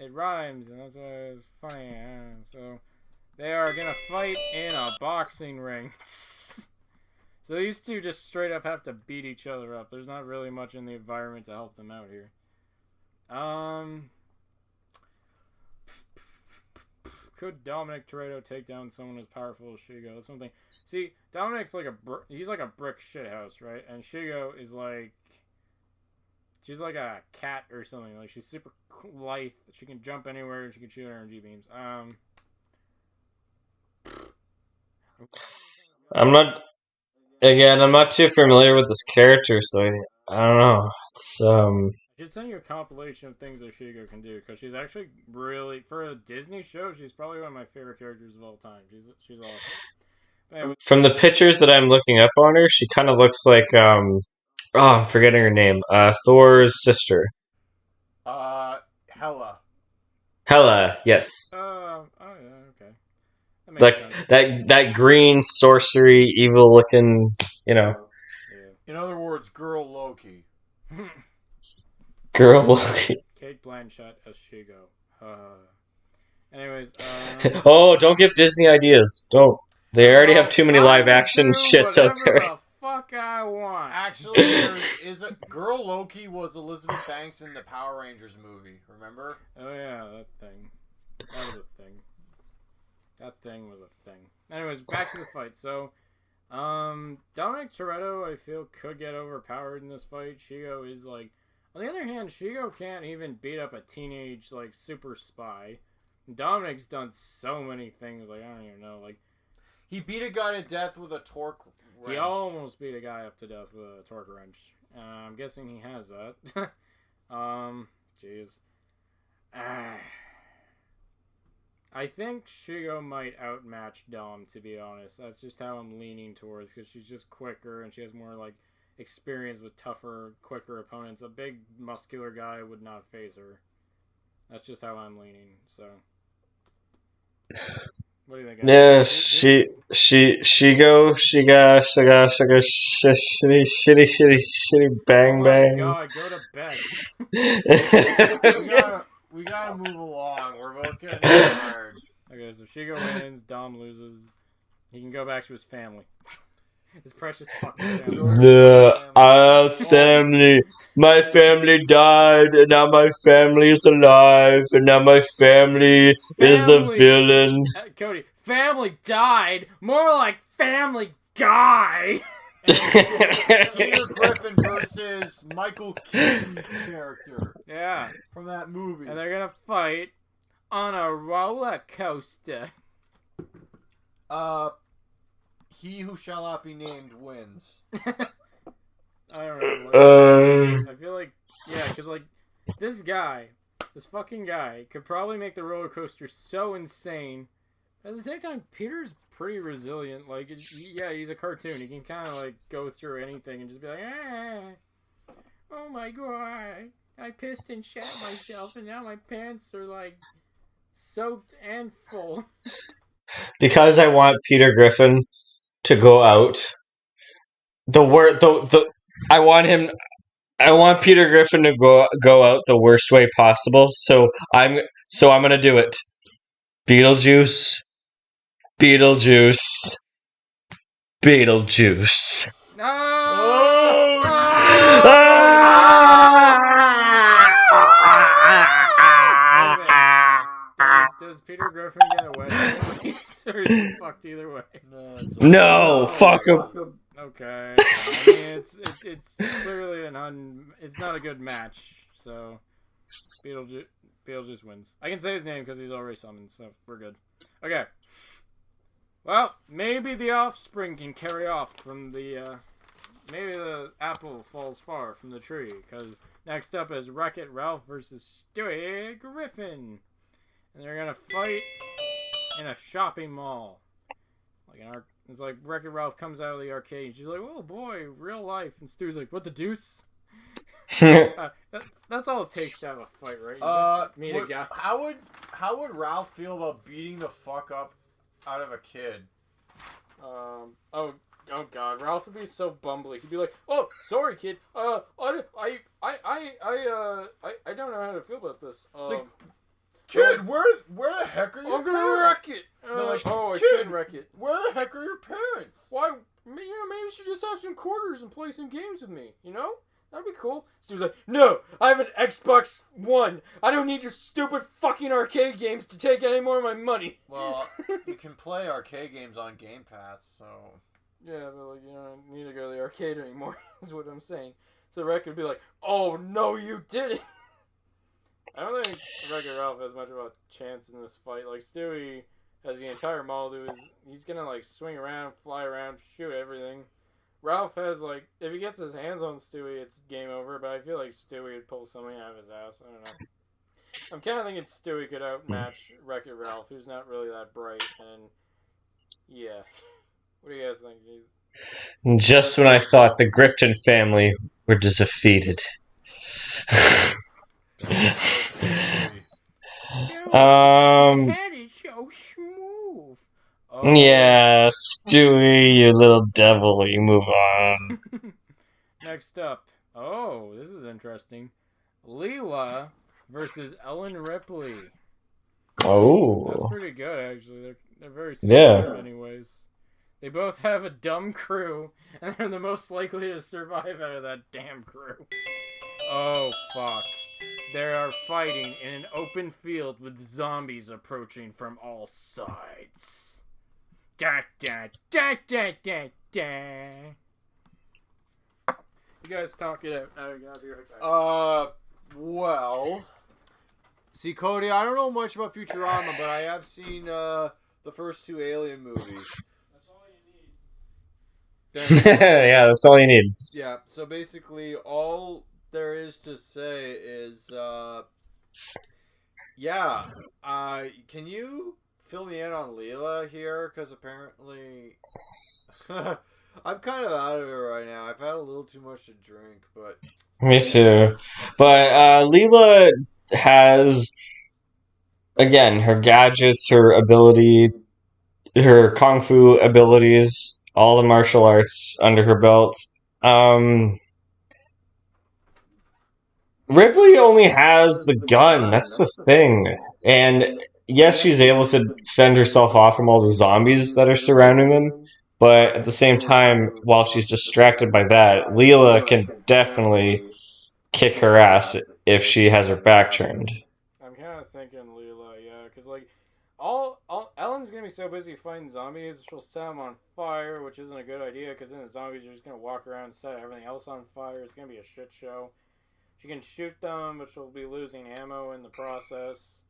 It rhymes, and that's why it's funny. So, they are gonna fight in a boxing ring. So these two just straight up have to beat each other up. There's not really much in the environment to help them out here. Could Dominic Toretto take down someone as powerful as Shigo? That's one thing. See, Dominic's like he's like a brick shithouse, right? And Shigo is like, she's like a cat or something. Like she's super lithe. She can jump anywhere. She can shoot energy beams. I'm not too familiar with this character, so I don't know. It's I should send you a compilation of things that Shigo can do because she's actually really, for a Disney show, she's probably one of my favorite characters of all time. She's awesome. But anyway, from the pictures that I'm looking up on her, she kind of looks like I'm forgetting her name. Thor's sister. Hela. Hela, yes. Oh yeah, okay. That makes sense. that green sorcery, evil looking, Yeah. In other words, girl Loki. Girl Loki. Kate Blanchett as Shigo. Anyways, oh, don't give Disney ideas. Don't. They already have too many live action shits out there. The fuck I want. Actually, Girl Loki was Elizabeth Banks in the Power Rangers movie. Remember? Oh yeah, that thing. That was a thing. That thing was a thing. Anyways, back to the fight. So, Dominic Toretto, I feel, could get overpowered in this fight. Shigo is like, on the other hand, Shigo can't even beat up a teenage like super spy. Dominic's done so many things, like I don't even know, like he beat a guy to death with a torque wrench. He almost beat a guy up to death with a torque wrench. I'm guessing he has that. Jeez. I think Shigo might outmatch Dom, to be honest. That's just how I'm leaning towards, because she's just quicker and she has more like experience with tougher, quicker opponents. A big, muscular guy would not phase her. That's just how I'm leaning. So, what do you think? Yeah, Shigo, shitty, bang, bang. Oh my god, go to bed. We gotta move along. We're both getting tired. Okay, so Shigo wins, Dom loses. He can go back to his family. His precious fucking family. Our family. My family died, and now my family is alive, and now my family is the villain. Cody, family died? More like family guy! Peter Griffin versus Michael Keaton's character. Yeah. From that movie. And they're gonna fight on a roller coaster. He who shall not be named wins. I don't know. Like, I feel like, yeah, because, like, this fucking guy, could probably make the roller coaster so insane. At the same time, Peter's pretty resilient. Like, yeah, he's a cartoon. He can kind of, like, go through anything and just be like, oh my god, I pissed and shat myself, and now my pants are, like, soaked and full. Because I want Peter Griffin to go out. I want Peter Griffin to go out the worst way possible. So I'm gonna do it. Beetlejuice. Beetlejuice. Beetlejuice. Does Peter Griffin get a wedding at least, or is he fucked either way? No, fuck him. Okay, I mean it's clearly it's not a good match, so Beetlejuice wins. I can say his name because he's already summoned, so we're good. Okay. Well, maybe the offspring can carry off from the, maybe the apple falls far from the tree, because next up is Wreck-It Ralph versus Stewie Griffin. And they're gonna fight in a shopping mall. It's like Wreck-It Ralph comes out of the arcade, and she's like, oh boy, real life. And Stewie's like, what the deuce? That's all it takes to have a fight, right? You just meet a guy. How would Ralph feel about beating the fuck up out of a kid? Oh god, Ralph would be so bumbly. He'd be like, oh, sorry kid, I don't know how to feel about this. Like, kid, where the heck are your I'm gonna parents? wreck it. Like, I kid, should wreck it. Where the heck are your parents? Why, maybe you should just have some quarters and play some games with me, you know? That'd be cool. So he was like, no, I have an Xbox One. I don't need your stupid fucking arcade games to take any more of my money. Well, you can play arcade games on Game Pass, so... Yeah, but like, you don't need to go to the arcade anymore, is what I'm saying. So Wreck would be like, oh, no, you didn't. I don't think Wreck-It Ralph has much of a chance in this fight. Like, Stewie has the entire mall to he's gonna, like, swing around, fly around, shoot everything. Ralph has, like, if he gets his hands on Stewie, it's game over, but I feel like Stewie would pull something out of his ass. I don't know. I'm kind of thinking Stewie could outmatch Wreck-It Ralph, who's not really that bright, and yeah. What do you guys think? Just when I thought the Grifton family were defeated. Head is so smooth. Oh. Yeah, Stewie, you little devil, you move on. Next up. Oh, this is interesting. Leela versus Ellen Ripley. Oh. That's pretty good, actually. They're very similar in many ways. They both have a dumb crew, and they're the most likely to survive out of that damn crew. Oh, fuck. They are fighting in an open field with zombies approaching from all sides. Da da da da da da. You guys talk it out. I'll be right back. Well... See, Cody, I don't know much about Futurama, but I have seen, the first two Alien movies. Yeah, that's all you need. Yeah, so basically all there is to say is, can you fill me in on Leela here? Because apparently, I'm kind of out of it right now. I've had a little too much to drink, but... Me too. But Leela has, again, her gadgets, her ability, her kung fu abilities, all the martial arts under her belt. Ripley only has the gun. That's the thing. And yes, she's able to fend herself off from all the zombies that are surrounding them. But at the same time, while she's distracted by that, Leela can definitely kick her ass if she has her back turned. I'm kind of thinking Leela, yeah, because like Ellen's gonna be so busy fighting zombies, she'll set them on fire, which isn't a good idea because then the zombies are just gonna walk around and set everything else on fire. It's gonna be a shit show. She can shoot them, but she'll be losing ammo in the process.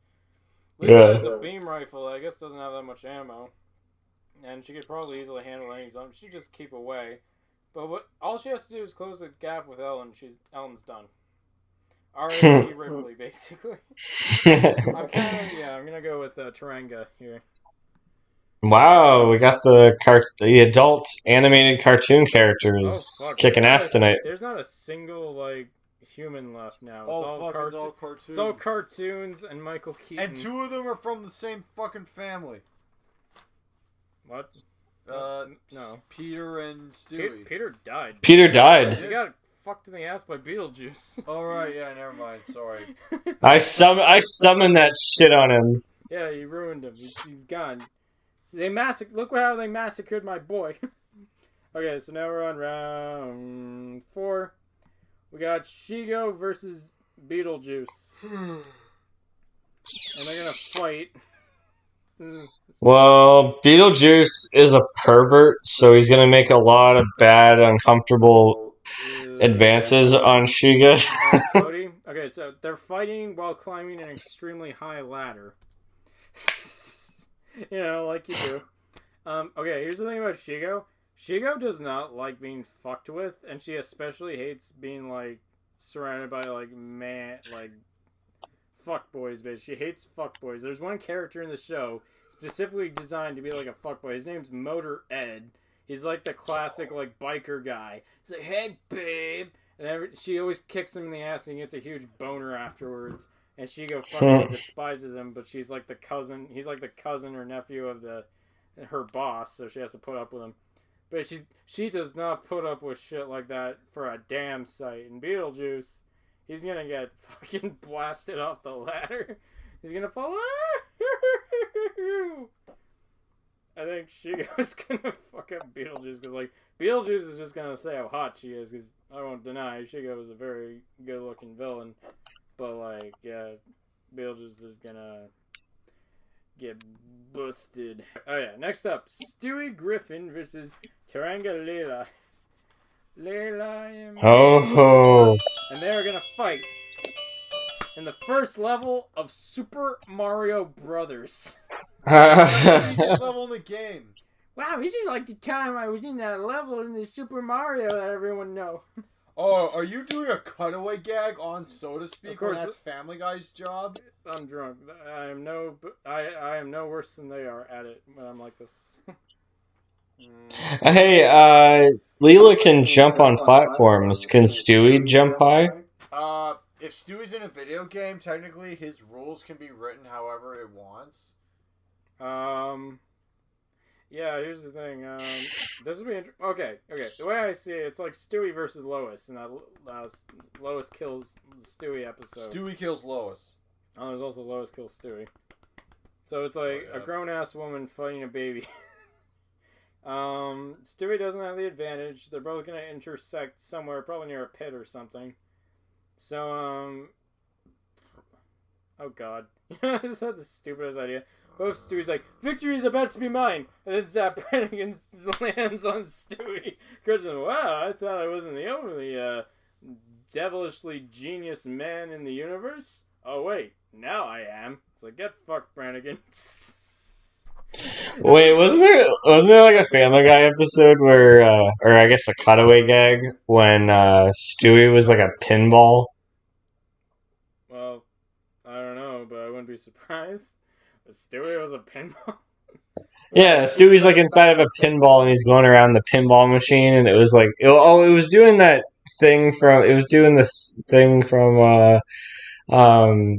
Leela has a beam rifle. I guess doesn't have that much ammo. and she could probably easily handle any zone. She just keep away. But all she has to do is close the gap with Ellen. Ellen's done. R.A.P. Ripley, basically. I'm gonna go with Taranga here. Wow, we got the adult animated cartoon characters kicking ass tonight. There's not a single human left now. It's all cartoons. It's all cartoons and Michael Keaton. And 2 of them are from the same fucking family. What? No. Peter and Stewie. Peter died. Peter died. He got fucked in the ass by Beetlejuice. All right, yeah, never mind. Sorry. I summoned that shit on him. Yeah, you ruined him. He's gone. Look how they massacred my boy. Okay, so now we're on round 4. We got Shigo versus Beetlejuice. And they're gonna fight. Well, Beetlejuice is a pervert, so he's gonna make a lot of bad, uncomfortable advances on Shiga. Cody? Okay, so they're fighting while climbing an extremely high ladder. Like you do. Okay, here's the thing about Shigo. Shigo does not like being fucked with, and she especially hates being, surrounded by, fuckboys, bitch. She hates fuckboys. There's one character in the show specifically designed to be like a fuckboy. His name's Motor Ed. He's like the classic, biker guy. He's like, hey, babe. And she always kicks him in the ass and he gets a huge boner afterwards. And Shigo fucking despises him, but she's like the cousin. He's like the cousin or nephew of her boss, so she has to put up with him. But she does not put up with shit like that for a damn sight. And Beetlejuice, he's gonna get fucking blasted off the ladder. He's gonna fall. I think Shigo's gonna fuck up Beetlejuice because Beetlejuice is just gonna say how hot she is because I won't deny Shigo is a very good looking villain. But, Beetlejuice is gonna get busted. Oh, yeah. Next up, Stewie Griffin versus Taranga Layla. Oh. And they're gonna fight in the first level of Super Mario Brothers. This level in the game. Wow, this is like the time I was in that level in the Super Mario that everyone know. Oh, are you doing a cutaway gag on Soda Speak when that's Family Guy's job? I'm drunk. I am no worse than they are at it when I'm like this. Hey, Leela can jump on platforms. Can Stewie jump high? If Stewie's in a video game, technically his rules can be written however it wants. Yeah, here's the thing. This will be okay. The way I see it, it's like Stewie versus Lois, and that Lois kills the Stewie episode. Stewie kills Lois. Oh, there's also Lois kills Stewie. So it's like a grown-ass woman fighting a baby. Stewie doesn't have the advantage. They're both gonna intersect somewhere, probably near a pit or something. So, oh god. I just had the stupidest idea. Both Stewie's like, victory is about to be mine! And then Zap Brannigan lands on Stewie. Christian, wow, I thought I wasn't the only, devilishly genius man in the universe. Oh wait, now I am. So get fucked, Brannigan. Wait, wasn't there like a Family Guy episode where, or I guess a cutaway gag, when, Stewie was like a pinball? Well, I don't know, but I wouldn't be surprised. Stewie was a pinball? Yeah, Stewie's like inside of a pinball and he's going around the pinball machine and it was like, it was doing that thing from,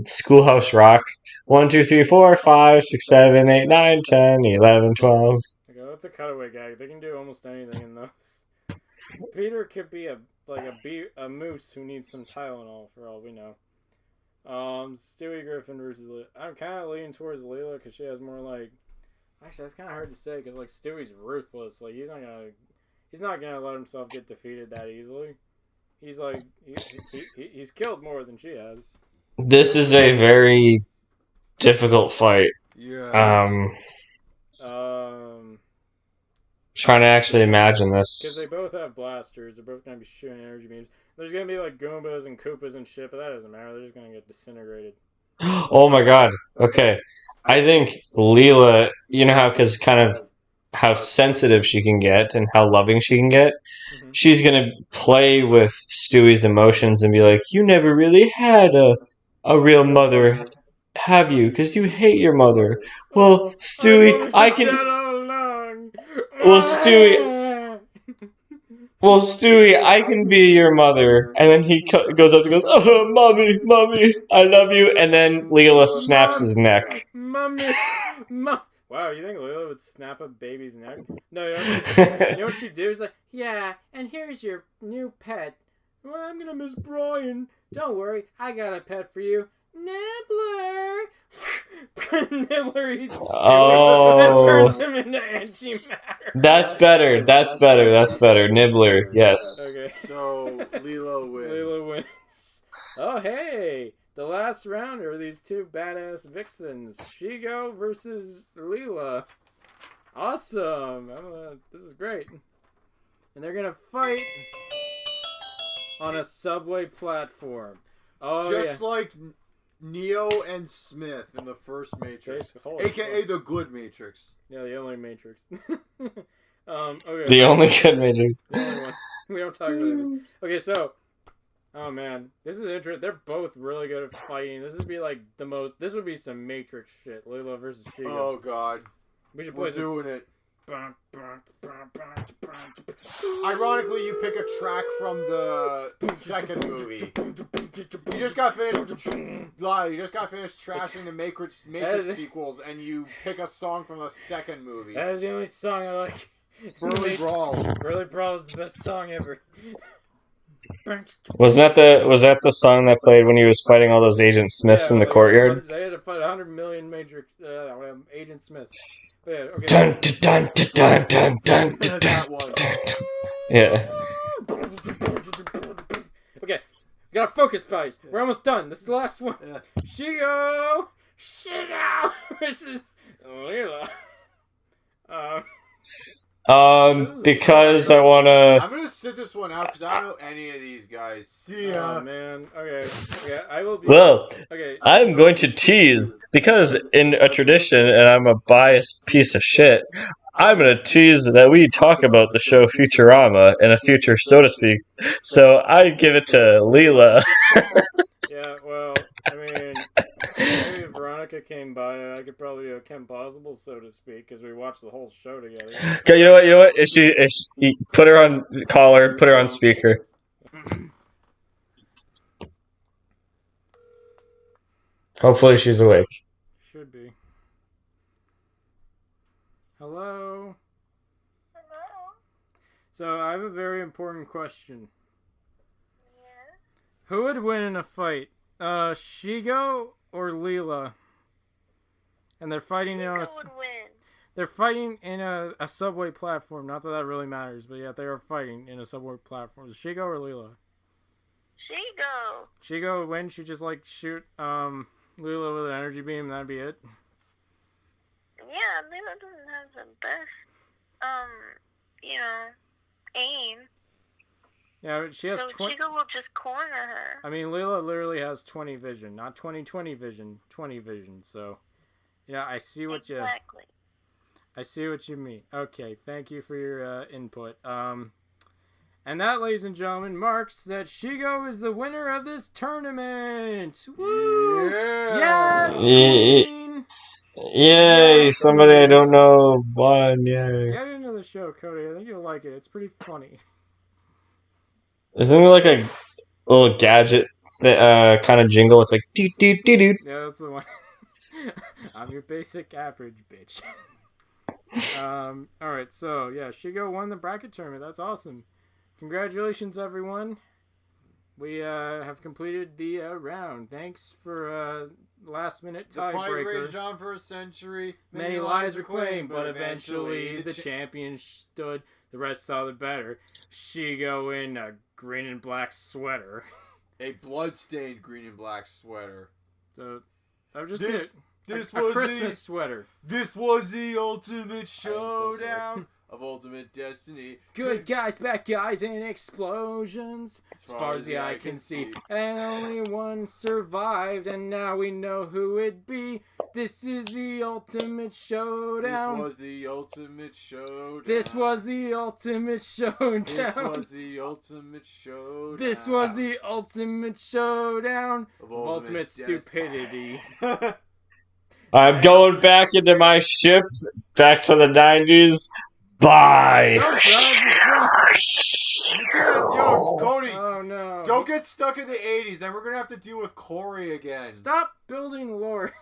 Schoolhouse Rock. 1, 2, 3, 4, 5, 6, 7, 8, 9, 10, 11, 12. Okay, that's a cutaway gag. They can do almost anything in those. Peter could be a moose who needs some Tylenol for all we know. Stewie Griffin versus Leela. I'm kind of leaning towards Leela because she has more actually that's kind of hard to say because Stewie's ruthless. He's not gonna let himself get defeated that easily. He's he's killed more than she has. This is a very difficult fight. Yeah. Trying to actually imagine this. Because they both have blasters. They're both gonna be shooting energy beams. There's gonna be Goombas and Koopas and shit, but that doesn't matter. They're just gonna get disintegrated. Oh my god. Okay. I think Leela, you know how, because kind of how sensitive she can get and how loving she can get, Mhm. she's gonna play with Stewie's emotions and be like, "You never really had a real mother, have you? Because you hate your mother." Well, Stewie, I can. all along. Well, Stewie. Well, Stewie, I can be your mother. And then he goes up and goes, "Oh, mommy, mommy, I love you." And then Leela snaps his neck. Mommy, wow, you think Lila would snap a baby's neck? No, you know what she'd do? Is like, yeah, and here's your new pet. Well, I'm gonna miss Brian. Don't worry, I got a pet for you. Nibbler! Nibbler eats Stewie and turns him into antimatter. That's better. That's better. That's better. Nibbler, yes. Okay. So Lilo wins. Lila wins. Oh, hey! The last round are these two badass vixens. Shigo versus Lila. Awesome! This is great. And they're gonna fight on a subway platform. Oh, Just yeah. like Neo and Smith in the first Matrix. Holy AKA fuck. the good Matrix. Yeah, the only Matrix. Okay. The only good Matrix. The only one. We don't talk about it. Okay, so. Oh man, this is interesting. They're both really good at fighting. This would be like the most. This would be some Matrix shit. Lila versus Shigo. Oh god. We should play We're some. doing it. Ironically, you pick a track from the second movie. You just got finished. Lyle, you just got finished trashing the Matrix sequels, and you pick a song from the second movie. That is the only song I like. Burly Brawl. Burly Brawl is the best song ever. Was that the song that played when he was fighting all those Agent Smiths in the courtyard? They had to fight 100 million Matrix Agent Smith. Yeah, okay. Dun dun dun dun dun dun dun dun dun. Yeah. Okay, we gotta focus, guys. We're almost done. This is the last one. Yeah. Shigo versus Lila. Because I wanna. I'm gonna sit this one out because I don't know any of these guys. See ya. Oh man. Okay. Okay. I will be. Well, Okay. I'm going to tease because in a tradition, and I'm a biased piece of shit. I'm going to tease that we talk about the show Futurama in a future, so to speak. So I give it to Leela. Yeah. Well, I mean, maybe if Veronica came by, I could probably do a Kim Possible, so to speak, because we watched the whole show together. Okay, you know what? You know what? If she put her on caller, put her on speaker. Hopefully she's awake. Should be. Hello? Hello? So, I have a very important question. Yes? Who would win in a fight? Shigo or Leela? And they're fighting on Who would win? They're fighting in a subway platform. Not that that really matters, but yeah, they are fighting in a subway platform. Is it Shigo or Leela? Shigo! Shigo would win. She'd just like shoot Leela with an energy beam, and that'd be it. Yeah, Lila doesn't have the best, aim. Yeah, she has So 20. Shigo will just corner her. I mean, Leela literally has 20 vision, not 20/20 vision, 20 vision. So, yeah, I see what Exactly. I see what you mean. Okay, thank you for your input. And that, ladies and gentlemen, marks that Shigo is the winner of this tournament. Woo! Yeah. Yes, Yeah. Queen! Yay! Somebody I don't know won. Yay! Get into the show, Cody. I think you'll like it. It's pretty funny. Isn't there like a little gadget kind of jingle? It's like doo doo doo doo. Yeah, that's the one. I'm your basic average bitch. Alright, so yeah, Shigo won the bracket tournament. That's awesome. Congratulations, everyone. We have completed the round. Thanks for last minute The fight tiebreaker. raged on for a century. Many lives were claimed, but eventually the champion stood. The rest saw the better. Shigo in a green and black sweater. A blood-stained green and black sweater. So I'm just This a was Christmas sweater. This was the ultimate showdown of ultimate destiny. Good guys, bad guys, and explosions. As far as the eye can see. And only one survived, and now we know who it'd be. This is the ultimate showdown. This was the ultimate showdown. This was the ultimate showdown. This was the ultimate showdown. This was the ultimate showdown of of ultimate stupidity. I'm going back into my ship, back to the 90s. Bye. Don't drive the You can't, yo, Cody. Oh no. Don't get stuck in the 80s. Then we're gonna have to deal with Corey again. Stop building lore.